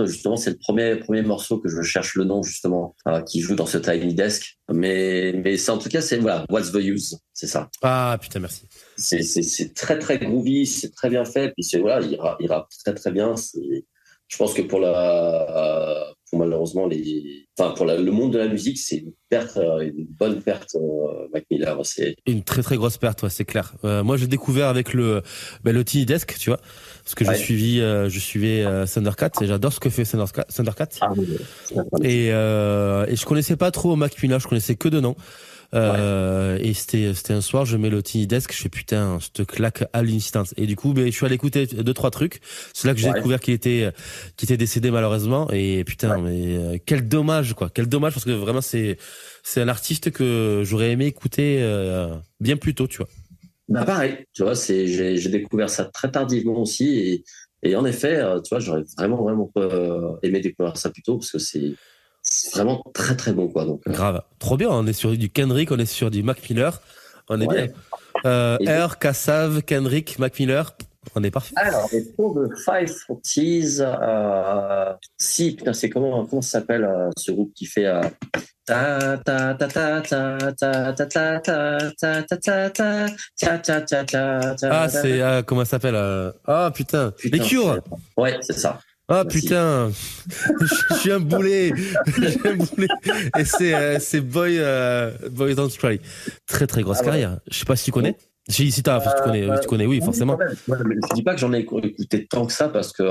justement, c'est le premier morceau que je cherche le nom justement qui joue dans ce Tiny Desk. Mais c'est en tout cas c'est voilà, What's the Use, c'est ça. Ah putain, merci. C'est très très groovy, c'est très bien fait. Puis il rappe très très bien. Je pense que pour malheureusement pour le monde de la musique, c'est une bonne perte. Mac Miller, c'est une très très grosse perte, ouais, c'est clair. Moi, j'ai découvert avec le Tiny Desk, tu vois, parce que je suivais Thundercat et j'adore ce que fait Thundercat. Et je connaissais pas trop Mac Miller, je connaissais que de nom. Et c'était un soir, je mets le Tiny Desk, je fais putain, je te claque à l'instant. Et du coup, je suis allé écouter 2-3 trucs. C'est là que j'ai découvert qu'il était décédé malheureusement. Et putain, mais quel dommage, quoi. Quel dommage, parce que vraiment c'est un artiste que j'aurais aimé écouter bien plus tôt, tu vois. Bah pareil, tu vois, j'ai découvert ça très tardivement aussi. Et en effet, tu vois, j'aurais vraiment aimé découvrir ça plus tôt parce que c'est vraiment très très bon, quoi. Donc, grave, trop bien. On est sur du Kendrick, on est sur du Mac Miller, on est bien. Air, Kassav, Kendrick, Mac Miller, on est parfait. Alors, et pour le 540s, putain, c'est comment ça s'appelle ce groupe qui fait ta ta ta ta ta ta ta ta ta ta ta ta ta. Ah, c'est comment ça s'appelle ah putain, les Cure. Ouais, c'est ça. Ah putain, je suis un boulet. Et c'est Boy Don't Cry. Très très grosse carrière. Je sais pas si tu connais. Si tu connais, oui, forcément. Je dis pas que j'en ai écouté tant que ça parce que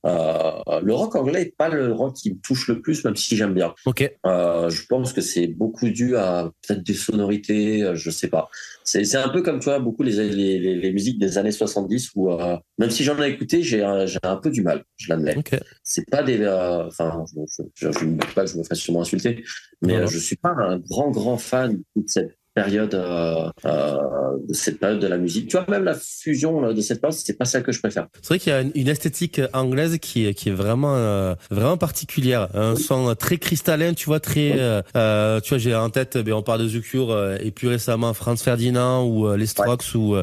le rock anglais n'est pas le rock qui me touche le plus, même si j'aime bien. Ok. Je pense que c'est beaucoup dû à peut-être des sonorités, je sais pas. C'est un peu comme, tu vois, beaucoup les musiques des années 70 où, même si j'en ai écouté, j'ai un peu du mal, je l'admets. Okay. C'est pas je ne me pas que je me fasse sûrement insulter, mais je suis pas un grand fan de cette période de la musique. Tu vois, même la fusion de cette période, c'est pas celle que je préfère. C'est vrai qu'il y a une esthétique anglaise qui est vraiment particulière. Un son très cristallin, tu vois, très tu vois, j'ai en tête, on parle de The Cure et plus récemment Franz Ferdinand ou les Strokes ou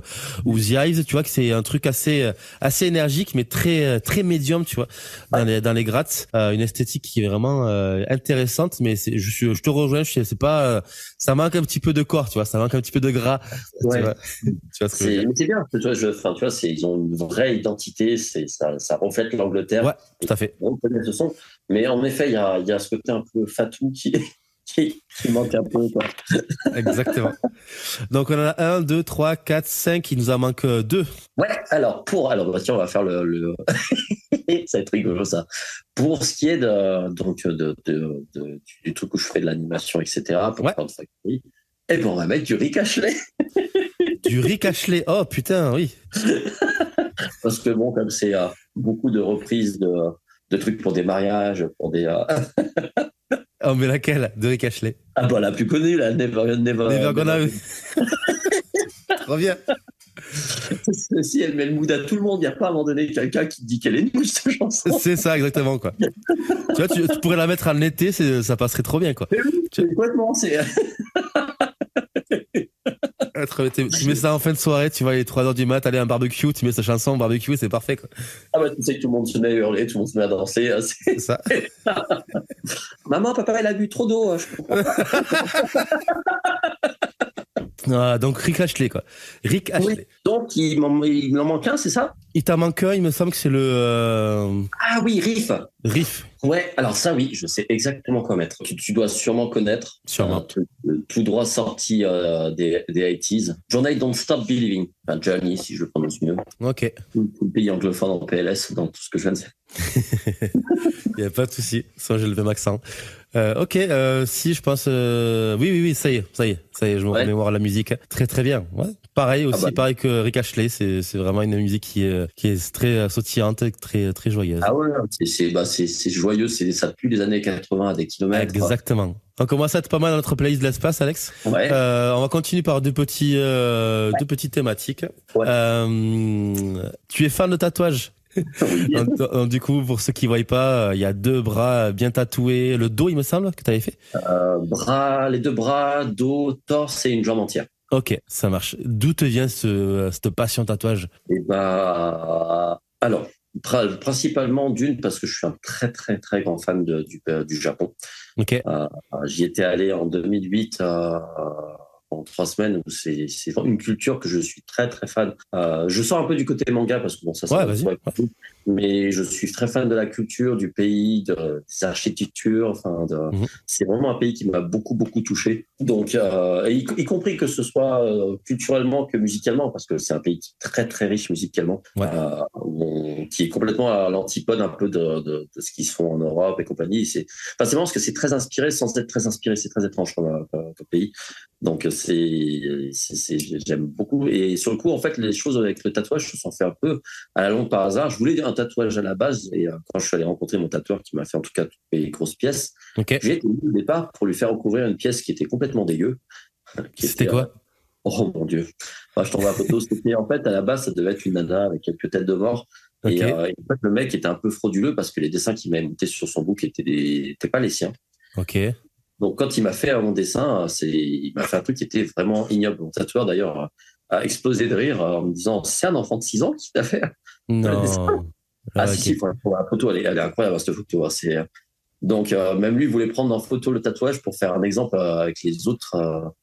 The Hives, tu vois que c'est un truc assez énergique mais très très médium, tu vois, dans les grattes, une esthétique qui est vraiment intéressante, mais je te rejoins, c'est pas ça manque un petit peu de corps, tu vois, ça manque un petit peu de gras. Ouais. Tu vois ce que je veux dire. Mais c'est bien, tu vois, ils ont une vraie identité, ça reflète l'Angleterre. Ouais, tout à fait. On connaît ce son. Mais en effet, il y a ce côté un peu fatou qui manque un peu, quoi. Exactement. Donc, on en a 1, 2, 3, 4, 5, il nous en manque 2. Ouais, alors, tiens, on va faire le... ça va être rigolo, ça. Pour ce qui est du truc où je fais de l'animation, etc., pour faire de Factory, eh ben, on va mettre du Rick Astley. Du Rick Astley. Oh, putain, oui. Parce que bon, comme c'est beaucoup de reprises de trucs pour des mariages, pour des... Oh, mais laquelle? De Rick Ashley. Ah bah la plus connue, la Never Gonna. Trop bien. Si elle met le mood à tout le monde, il n'y a pas à un moment donné quelqu'un qui dit qu'elle est nulle, cette chanson. C'est ça, exactement, quoi. Tu vois, tu pourrais la mettre en été, ça passerait trop bien, quoi. Complètement, c'est... Tu mets ça en fin de soirée, tu vas à les 3h du mat, aller à un barbecue, tu mets cette chanson au barbecue, c'est parfait, quoi. Ah bah tu sais que tout le monde se met à hurler, tout le monde se met à danser. C'est ça. Maman, papa, elle a bu trop d'eau, je comprends pas. Ah, donc Rick Ashley, quoi. Rick Ashley. Oui. Donc il m'en manque un, c'est ça? Il t'en manque un, il me semble que c'est le... Ah oui, Riff. Riff. Ouais, alors ça oui, je sais exactement quoi mettre. Tu dois sûrement connaître. Sûrement. Tout droit sorti des 80s. Journey Don't Stop Believing. Enfin, Journey, si je le prononce mieux. Ok. Tout le pays anglophone en PLS, dans tout ce que je viens de dire. Il n'y a pas de souci, sans j'ai le même accent. Ok, si je pense... Oui, ça y est, je me remémore la musique. Très très bien. Ouais. Pareil aussi, pareil que Rick Ashley, c'est vraiment une musique qui est très sautillante, très très joyeuse. Ah ouais, c'est joyeux, ça pue les années 80 à des kilomètres. Exactement. On commence à être pas mal dans notre playlist de l'espace, Alex. Ouais. On va continuer par deux petites thématiques. Ouais. Tu es fan de tatouage? Oui. Du coup, pour ceux qui ne voient pas, il y a 2 bras bien tatoués. Le dos, il me semble, que tu avais fait? Les 2 bras, dos, torse et une jambe entière. Ok, ça marche. D'où te vient cette passion tatouage? Alors, principalement d'une, parce que je suis un très très très grand fan du Japon. Ok. J'y étais allé en 2008 en 3 semaines. C'est une culture que je suis très très fan. Je sors un peu du côté manga parce que bon, ça ouais, vas-y. Ouais. Mais je suis très fan de la culture, du pays, des architectures. Enfin, c'est vraiment un pays qui m'a beaucoup beaucoup touché. Donc, y compris que ce soit culturellement que musicalement, parce que c'est un pays qui est très très riche musicalement, ouais. Qui est complètement à l'antipode un peu de ce qu'ils font en Europe et compagnie. C'est vraiment parce que c'est très inspiré sans être très inspiré. C'est très étrange comme pays. Donc j'aime beaucoup. Et sur le coup, en fait, les choses avec le tatouage se sont fait un peu à la longue par hasard. Je voulais un tatouage à la base, et quand je suis allé rencontrer mon tatoueur qui m'a fait en tout cas toutes les grosses pièces, j'ai été au départ pour lui faire recouvrir une pièce qui était complètement dégueu. C'était quoi? Oh mon Dieu. Je t'envoie la photo. C'était en fait à la base, ça devait être une nana avec quelques têtes de mort. Okay. Et en fait, le mec était un peu frauduleux parce que les dessins qu'il m'avait montés sur son book étaient pas les siens. Ok. Donc, quand il m'a fait mon dessin, il m'a fait un truc qui était vraiment ignoble. Mon tatoueur, d'ailleurs, a explosé de rire en me disant « C'est un enfant de 6 ans qui t'a fait Non. Si, pour la photo, elle est incroyable, cette photo. Donc, même lui voulait prendre en photo le tatouage pour faire un exemple avec les autres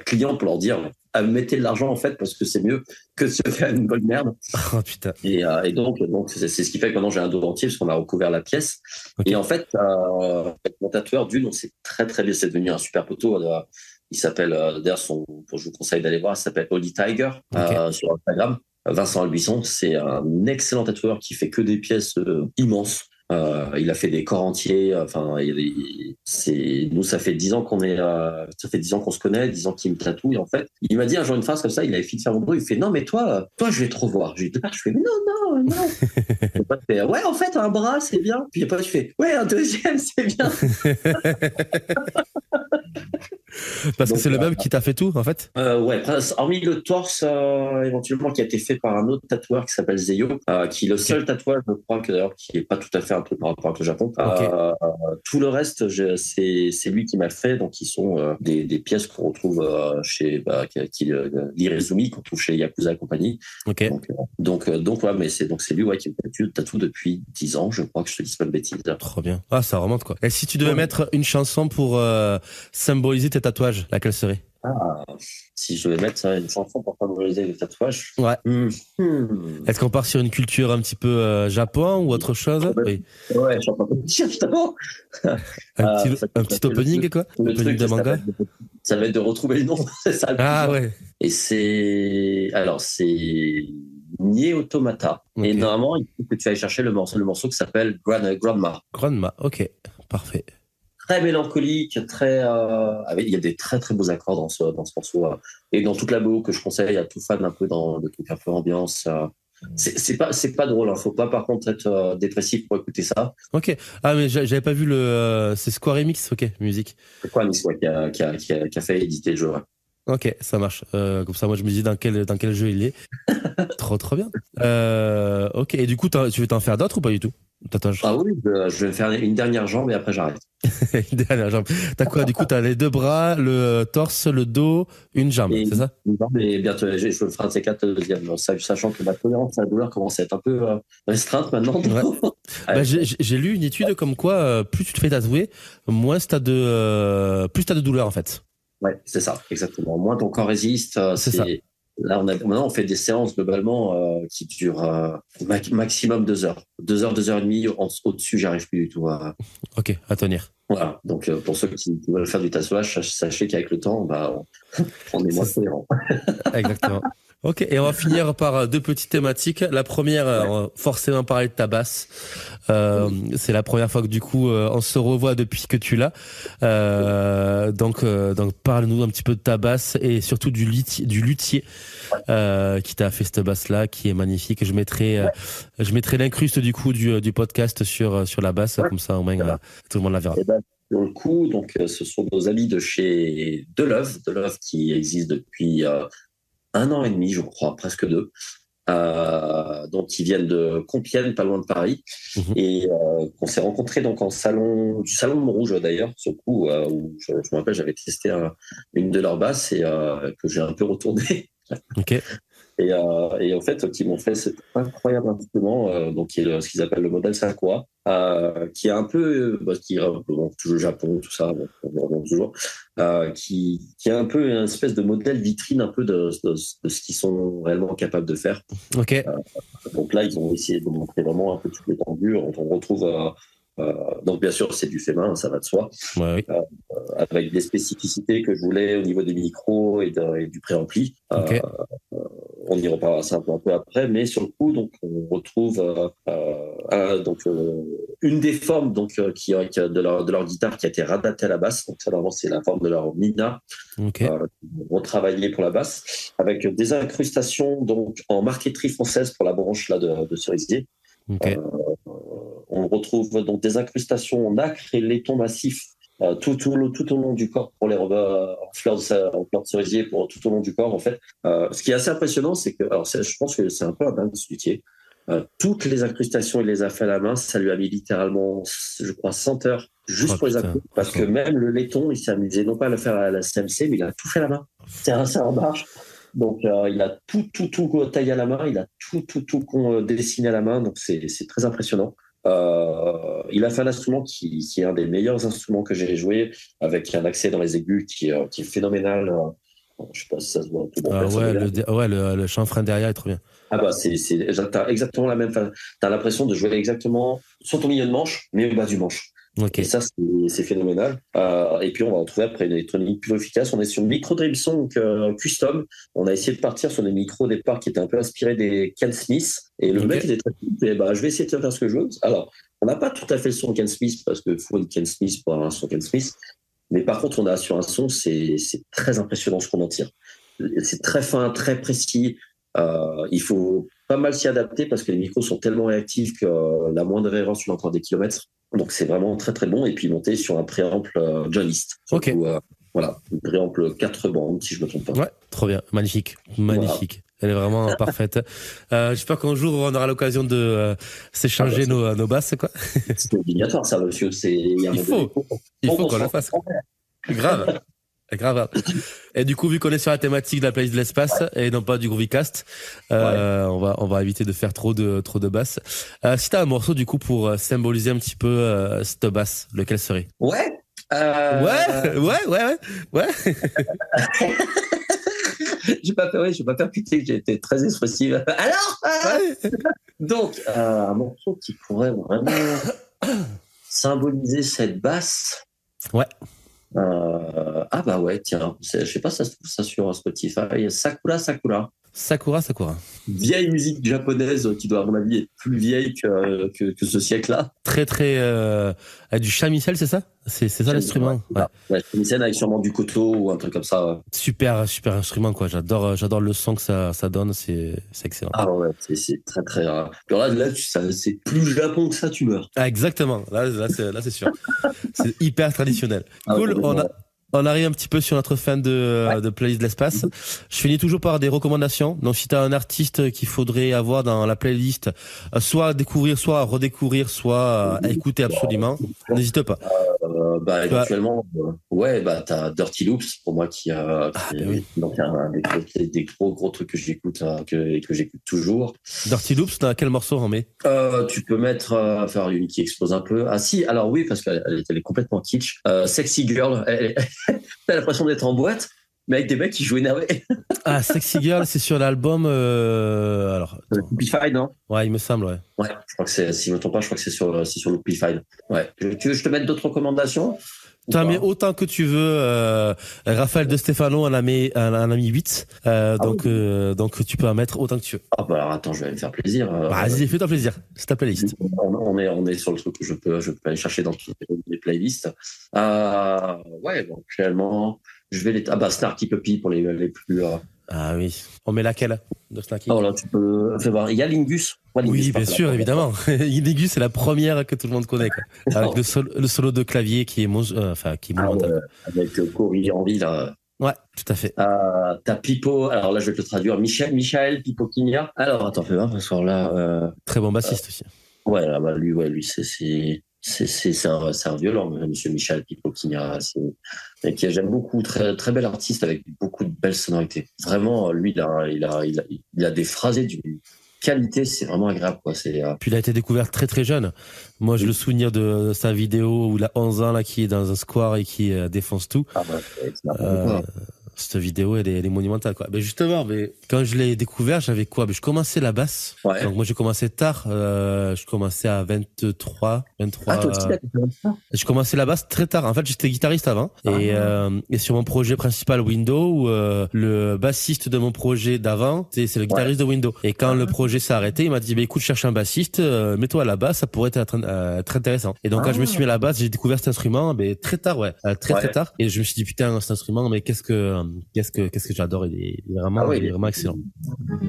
clients pour leur dire « Mettez de l'argent, en fait, parce que c'est mieux que de se faire une bonne merde. » Oh putain. Et donc c'est ce qui fait que maintenant j'ai un dos entier parce qu'on a recouvert la pièce. Okay. Et en fait, mon tatoueur on s'est très très bien, c'est devenu un super poteau. Il s'appelle, d'ailleurs, je vous conseille d'aller voir, il s'appelle Holy Tiger sur Instagram. Vincent Albuisson, c'est un excellent tatoueur qui fait que des pièces immenses. Il a fait des corps entiers. Enfin, nous, ça fait 10 ans qu'on se connaît, 10 ans qu'il me tatoue. Et en fait, il m'a dit un jour une phrase comme ça. Il avait fini de faire mon dos. Il fait non, mais toi, je vais trop voir. Je fais non. Et après, il fait, ouais, en fait, un bras, c'est bien. Puis après, je fais ouais, un deuxième, c'est bien. Parce que c'est le même qui t'a fait tout, en fait. Ouais, hormis le torse, éventuellement, qui a été fait par un autre tatoueur qui s'appelle Zeyo, qui est le seul tatouage, je crois, d'ailleurs, qui n'est pas tout à fait un truc par rapport avec le Japon. Okay. Tout le reste, c'est lui qui m'a fait. Donc, ils sont des pièces qu'on retrouve chez l'Irezumi, qu'on trouve chez Yakuza et compagnie. Okay. Donc, ouais, mais c'est lui qui me tatoue depuis 10 ans, je crois, que je te dis pas de bêtises. Trop bien. Ah, ça remonte, quoi. Et si tu devais mettre une chanson pour symboliser tes tatouages, laquelle serait? Si je devais mettre une chanson pour symboliser les tatouages. Ouais. Est-ce qu'on part sur une culture un petit peu Japon ou autre chose? Oui. Ouais, je suis en train de dire, justement. Un petit opening, quoi? Opening de manga? Ça va être de retrouver le nom, c'est ça. Ouais. Et c'est Nier Automata. Okay. Et normalement, il faut que tu ailles chercher le morceau qui s'appelle Grandma. Grandma, ok, parfait. Très mélancolique, il y a des très très beaux accords dans ce morceau et dans toute la BO que je conseille à tout fan un peu dans le truc un peu ambiance. C'est pas drôle, hein. Faut pas par contre être dépressif pour écouter ça. Ok. Ah, mais j'avais pas vu c'est Square Remix, ok, musique. C'est quoi Nice, ouais, qui a fait éditer le jeu, ouais. Ok, ça marche. Comme ça, moi, je me dis dans quel jeu il est. Trop bien. Ok, et du coup, tu veux t'en faire d'autres ou pas du tout? Tatouage. Ah oui, je vais faire une dernière jambe et après j'arrête. Une dernière jambe. T'as quoi? Du coup, t'as les deux bras, le torse, le dos, une jambe, Et c'est ça? une jambe et bientôt, je le ferai un de ces quatre deuxième. Donc, sachant que ma tolérance à la douleur commence à être un peu restreinte maintenant. Ouais. Ouais. Bah, j'ai lu une étude comme quoi plus tu te fais tatouer, plus t'as de douleur en fait. Ouais, c'est ça, exactement. Moins ton corps résiste. C'est ça. Là, maintenant, on fait des séances globalement qui durent maximum 2 heures. 2 heures, 2 heures et demie. Au-dessus, j'arrive plus du tout à. Ok, à tenir. Voilà. Donc, pour ceux qui veulent faire du tatouage, sachez qu'avec le temps, bah, on est moins tolérant. Exactement. Ok, et on va finir par deux petites thématiques. La première, on va forcément parler de ta basse. C'est la première fois que du coup on se revoit depuis que tu l'as. Donc parle-nous un petit peu de ta basse et surtout du luthier qui t'a fait cette basse là, qui est magnifique. Je mettrai l'incruste du coup du podcast sur la basse, comme ça au moins tout le monde la verra. Et ben, pour le coup, donc, ce sont nos amis de chez Deleuve qui existe depuis 1 an et demi, je crois, presque 2. Donc, ils viennent de Compiègne, pas loin de Paris, et qu'on s'est rencontrés donc du salon de Montrouge d'ailleurs, ce coup où je me rappelle, j'avais testé une de leurs basses et que j'ai un peu retourné. Ok. Et en fait, qui m'ont fait cet incroyable instrument, donc qui est ce qu'ils appellent le modèle Sakura, qui est un peu, qui bon, toujours le Japon, tout ça, bon, toujours, qui est un peu une espèce de modèle vitrine un peu de ce qu'ils sont réellement capables de faire. Ok. Donc là, ils ont essayé de montrer vraiment un peu toute l'étendue. On retrouve, donc bien sûr, c'est du fait main, ça va de soi, Ouais, oui. avec des spécificités que je voulais au niveau des micros et du préampli. Ok. On y reparlera ça un peu après, mais sur le coup, donc on retrouve une des formes donc de leur guitare qui a été réadaptée à la basse. Donc ça, normalement, c'est la forme de leur Nina, Ok. retravaillée pour la basse, avec des incrustations donc en marqueterie française pour la branche là de cerisier. Ok. On retrouve donc des incrustations en nacre et laiton massif tout au long du corps pour les en fleurs de cerisier tout au long du corps en fait. Ce qui est assez impressionnant, c'est que, alors je pense que c'est un peu un dingue ce luthier. Toutes les incrustations, il les a fait à la main. Ça lui a mis littéralement, je crois, 100 heures juste pour les incrustations. Parce que même le laiton, il s'est amusé non pas à le faire à la CMC, mais il a tout fait à la main. C'est un marche. Donc, il a tout taillé à la main. Il a tout dessiné à la main. Donc, c'est très impressionnant. Il a fait un instrument qui est un des meilleurs instruments que j'ai joué, avec un accès dans les aigus qui est phénoménal. Je sais pas si ça se voit tout bon. Le chanfrein derrière est trop bien. Ah bah t'as exactement la même. T'as l'impression de jouer exactement sur ton milieu de manche, mais au bas du manche. Okay. Et ça, c'est phénoménal. Et puis, on va retrouver après une électronique plus efficace. On est sur une micro Dreamsong custom. On a essayé de partir sur des micros au départ qui étaient un peu inspirés des Ken Smith. Et le mec était très cool. Et je vais essayer de faire ce que je veux. Alors, on n'a pas tout à fait le son Ken Smith parce qu'il faut une Ken Smith pour avoir un son Ken Smith. Mais par contre, on a sur un son, c'est très impressionnant ce qu'on en tire. C'est très fin, très précis. Il faut pas mal s'y adapter parce que les micros sont tellement réactifs que la moindre erreur, tu l'entends des kilomètres. Donc c'est vraiment très très bon. Et puis monter sur un préample John East. Ok. Voilà, un préample 4 bandes si je me trompe pas. Ouais, trop bien, magnifique. Voilà. Elle est vraiment parfaite. J'espère qu'un jour on aura l'occasion de s'échanger nos basses, quoi. C'est obligatoire ça, monsieur. Il faut qu'on le fasse. Grave. Grave. Et du coup, vu qu'on est sur la thématique de la playlist de l'espace et non pas du Groovycast, on va éviter de faire trop de basses. Si t'as un morceau du coup pour symboliser un petit peu cette basse, lequel serait? Ouais. Je vais pas faire pitié que j'ai été très expressive. Alors, donc un morceau qui pourrait vraiment symboliser cette basse. Ouais. Ah bah ouais, tiens, je sais pas si ça se trouve ça sur Spotify. Sakura. Sakura. Vieille musique japonaise qui doit, à mon avis, être plus vieille que ce siècle-là. Très, du shamisen, c'est ça? C'est ça l'instrument? Ouais, shamisen avec sûrement du koto ou un truc comme ça. Ouais. Super instrument, quoi. J'adore le son que ça donne, c'est excellent. Ah ouais, c'est très, très rare. Alors là c'est plus Japon que ça, tu meurs. Ah, exactement. Là, c'est sûr. C'est hyper traditionnel. Cool. On arrive un petit peu sur notre fin de playlist de l'espace. Je finis toujours par des recommandations. Donc, si tu as un artiste qu'il faudrait avoir dans la playlist, soit à découvrir, soit à redécouvrir, soit à écouter absolument, n'hésite pas. Éventuellement, t'as Dirty Loops pour moi qui est donc un des gros trucs que j'écoute que j'écoute toujours. Dirty Loops, dans quel morceau on met? Tu peux mettre faire une qui explose un peu. Ah si, alors oui, parce qu'elle est complètement kitsch. Sexy Girl, t'as l'impression d'être en boîte, mais avec des mecs qui jouent énervés. Ah, Sexy Girl, c'est sur l'album. Loopify, non? Ouais, il me semble, ouais. Ouais, je crois que si je me trompe pas, je crois que c'est sur Loopify. Ouais. Tu veux que je te mette d'autres recommandations? T'en mets autant que tu veux. Raphaël De Stefano en a mis 8. Donc tu peux en mettre autant que tu veux. Ah bah alors attends, je vais aller me faire plaisir. Vas-y, fais-toi plaisir. C'est ta playlist. On est sur le truc que je peux aller chercher dans toutes les playlists. Actuellement, je vais Snarky Puppy pour les plus. Ah oui. On met laquelle de Snarky? Oh là, tu peux. Fais voir. Il y a Lingus. Oui, bien sûr, évidemment. Lingus, c'est la première que tout le monde connaît, quoi. Avec le solo de clavier qui est monumental. Avec Cory Henry, là. Ouais, tout à fait. T'as Pipo, alors là je vais te le traduire, Michael Pipo Quigna. Alors attends, fais voir, parce que là. Très bon bassiste aussi. Ouais, là, lui, c'est un violent, monsieur Michel Pipo Quigna. J'aime beaucoup, très, très bel artiste avec beaucoup de belles sonorités. Vraiment, lui, il a des phrasés d'une qualité, c'est vraiment agréable, quoi. Puis il a été découvert très très jeune. Moi, j'ai le souvenir de sa vidéo où il a 11 ans, là, qui est dans un square et qui défonce tout. Cette vidéo, elle est monumentale, quoi. Justement, quand je l'ai découvert, j'avais quoi? Je commençais la basse. Ouais. Donc moi, j'ai commencé tard. Je commençais à 23. Ah, toi aussi, je commençais la basse très tard. En fait, j'étais guitariste avant. Et sur mon projet principal Windows, le bassiste de mon projet d'avant, c'est le guitariste de Windows. Et quand le projet s'est arrêté, il m'a dit, écoute, cherche un bassiste, mets-toi à la basse, ça pourrait être très intéressant. Et donc, quand je me suis mis à la basse, j'ai découvert cet instrument, très tard, très tard. Et je me suis dit, putain, cet instrument, mais qu'est-ce que j'adore, il est vraiment excellent.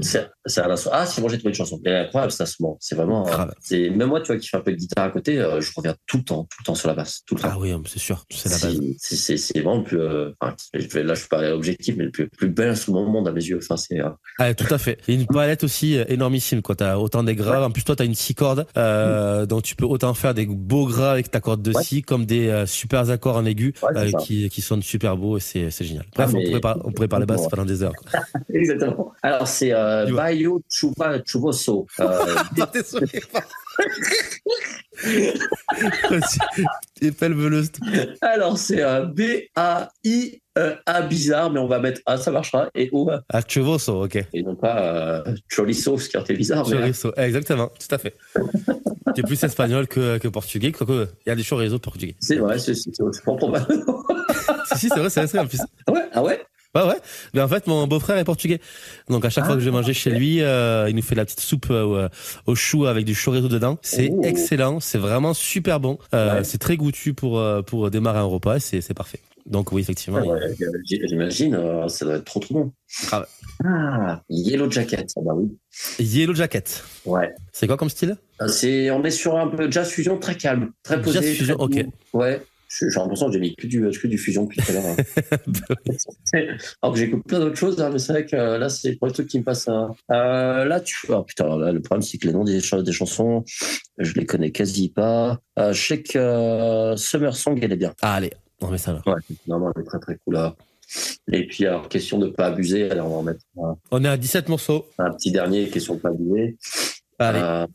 C'est un instrument. Ah, si, moi j'ai trouvé une chanson. Elle est incroyable, cet instrument. C'est vraiment. Même moi, tu vois, qui fais un peu de guitare à côté, je reviens tout le temps sur la basse. Tout le temps. Ah oui, c'est sûr. C'est la base. C'est vraiment le plus. Là, je suis pas objectif, mais le plus bel instrument au monde à mes yeux. Enfin, c'est. Tout à fait. Et une palette aussi énormissime, quoi. T'as autant des graves. En plus, toi, t'as une six cordes, donc tu peux autant faire des beaux graves avec ta corde de scie, comme des super accords en aigu, qui sonnent super beaux, et c'est génial. Bref, on pourrait parler basse pendant des heures, quoi. Exactement. Alors, c'est Bayo Chuboso. Et pelveleuse. Alors, c'est B-A-I-A bizarre, mais on va mettre A, ça marchera, et O. Chuboso, ok. Et non pas Chorizo, ce qui est bizarre. Chorizo, exactement, tout à fait. C'est plus espagnol que portugais, quoique il y a des chorizo portugais. C'est vrai, c'est pas probable. Si, c'est vrai, en plus. Ah ouais? Ouais. Mais en fait, mon beau-frère est portugais. Donc, à chaque fois que je vais manger chez lui, il nous fait la petite soupe au chou avec du chorizo dedans. C'est excellent. C'est vraiment super bon. C'est très goûtu pour démarrer un repas. Et c'est parfait. Donc, oui, effectivement. J'imagine, ça doit être trop bon. Yellow Jacket. Ah bah oui. Yellow Jacket. Ouais. C'est quoi comme style? On est sur un peu jazz fusion très calme, très posé. Jazz fusion, ok. Ouais. J'ai l'impression que j'ai mis que du fusion depuis tout à l'heure. Alors que j'écoute plein d'autres choses, mais c'est vrai que là, c'est pour les trucs qui me passent. Là, le problème, c'est que les noms des chansons, je les connais quasi pas. Je sais que Summer Song, elle est bien. Ah, allez, on met ça là. Ouais, non, elle est très très cool là. Et puis, alors, question de ne pas abuser, alors on va en mettre. On est à 17 morceaux. Un petit dernier, question de ne pas abuser. Allez.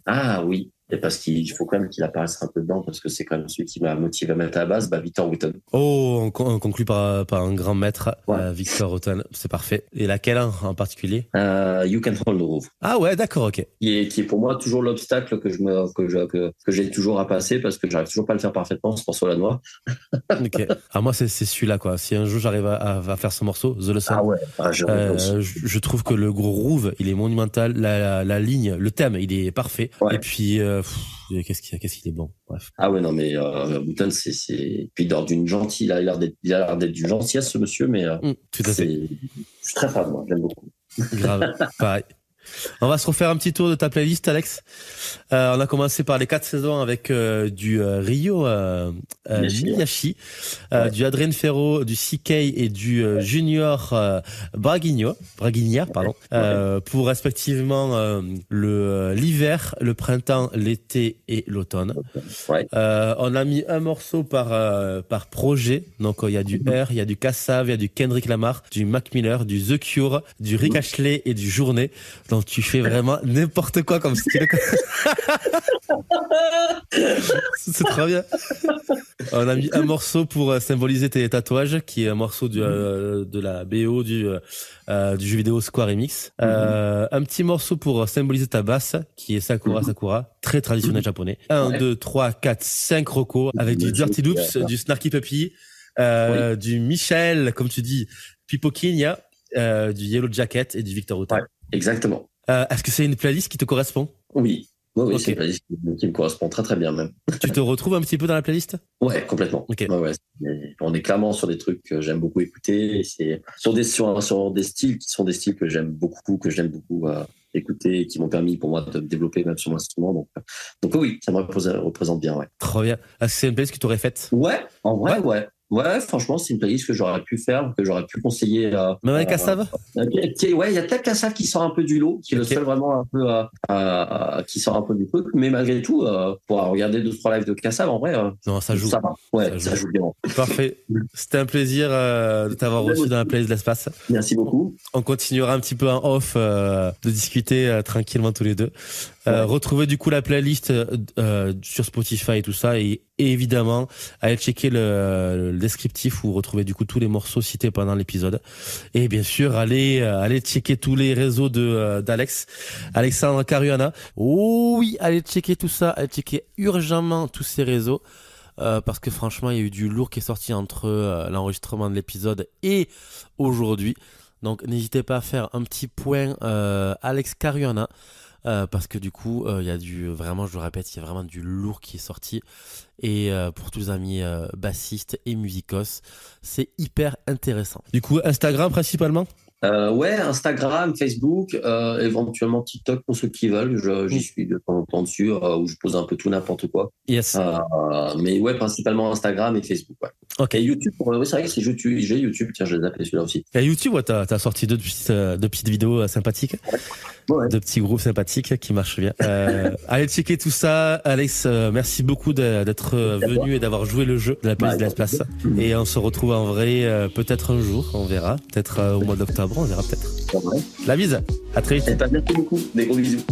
Oui. Et parce qu'il faut quand même qu'il apparaisse un peu dedans, parce que c'est quand même celui qui m'a motivé à mettre à la base, Victor Wooten. Oh, on conclut par un grand maître, Victor Wooten, c'est parfait. Et laquelle en particulier? You Can Hold the Roof. Ah ouais, d'accord, ok. Qui est pour moi toujours l'obstacle que j'ai toujours à passer, parce que j'arrive toujours pas à le faire parfaitement, ce morceau la noix. Ok. Ah, moi, c'est celui-là, quoi. Si un jour j'arrive à faire ce morceau, The Lesson. Ah ouais. Je trouve que le groove, il est monumental. La ligne, le thème, il est parfait. Ouais. Et puis, qu'est-ce qu'il est bon. Bref. Ah ouais, non, mais Wooten, c'est. Puis d'une gentille, il a l'air d'être d'une gentillesse, ce monsieur, mais tout à fait. Je suis très fan, moi, j'aime beaucoup. Grave, pareil. On va se refaire un petit tour de ta playlist, Alex. On a commencé par les 4 saisons avec du Ryo Miyashi, du Adrien Ferro, du CK et du Junior Braguigna, pardon, pour respectivement l'hiver, le printemps, l'été et l'automne. Ouais. On a mis un morceau par projet. Donc il y a du Air, il y a du Kassav, il y a du Kendrick Lamar, du Mac Miller, du The Cure, du Rick Astley et du Journée. Donc tu fais vraiment n'importe quoi comme style. C'est trop bien. On a mis un morceau pour symboliser tes tatouages, qui est un morceau de la BO du jeu vidéo Square Remix. Un petit morceau pour symboliser ta basse, qui est Sakura, très traditionnel japonais. 1, 2, 3, 4, 5 recos, avec du Dirty Loops, du Snarky Puppy, du Michel, comme tu dis, Pipo Kinya, du Yellow Jacket et du Victor Wooten. Ouais, exactement. Est-ce que c'est une playlist qui te correspond? Oui. Oui, Okay. c'est une playlist qui me correspond très très bien même. Tu te retrouves un petit peu dans la playlist? Ouais, complètement. Okay. Ouais. On est clairement sur des trucs que j'aime beaucoup écouter. C'est sur des styles qui sont des styles que j'aime beaucoup écouter et qui m'ont permis pour moi de me développer même sur mon instrument. Donc oui, ça me représente bien, ouais. Trop bien. Est-ce que c'est une playlist que tu aurais faite? Ouais, en vrai, ouais. Ouais, franchement, c'est une playlist que j'aurais pu faire, que j'aurais pu conseiller. Même avec Kassav? Ouais, il y a peut-être Kassav qui sort un peu du lot, qui est le seul vraiment un peu qui sort un peu du truc, mais malgré tout, pour regarder 2-3 lives de Kassav, en vrai, non, ça joue. Ça va. Ouais, ça joue bien. Parfait. C'était un plaisir de t'avoir reçu dans la playlist de l'Espace. Merci beaucoup. On continuera un petit peu en off de discuter tranquillement tous les deux. Retrouvez du coup la playlist sur Spotify et tout ça, et évidemment allez checker le descriptif où retrouvez du coup tous les morceaux cités pendant l'épisode, et bien sûr allez checker tous les réseaux d'Alex, Alexandre Caruana. Oh oui, allez checker tout ça, allez checker urgemment tous ces réseaux. Parce que franchement il y a eu du lourd qui est sorti entre l'enregistrement de l'épisode et aujourd'hui, donc n'hésitez pas à faire un petit point Alex Caruana. Parce que du coup, il y a vraiment, je le répète, il y a vraiment du lourd qui est sorti. Et pour tous les amis bassistes et musicos, c'est hyper intéressant. Du coup, Instagram principalement? Ouais, Instagram, Facebook, éventuellement TikTok pour ceux qui veulent. J'y suis de temps en temps dessus, où je pose un peu tout n'importe quoi. Yes. Mais ouais, principalement Instagram et Facebook. Ouais. Ok. Et YouTube, c'est vrai que c'est YouTube. J'ai YouTube, tiens, je les appelle celui-là aussi. Et YouTube, ouais, t'as sorti deux petites vidéos sympathiques. Ouais. Deux petits groupes sympathiques qui marchent bien. Allez checker tout ça. Alex, merci beaucoup d'être venu et d'avoir joué le jeu de la playlist de l'Espace. Et on se retrouve en vrai peut-être un jour, on verra. Peut-être au mois d'octobre, on verra peut-être. La bise, à très vite. Merci beaucoup, des gros bisous.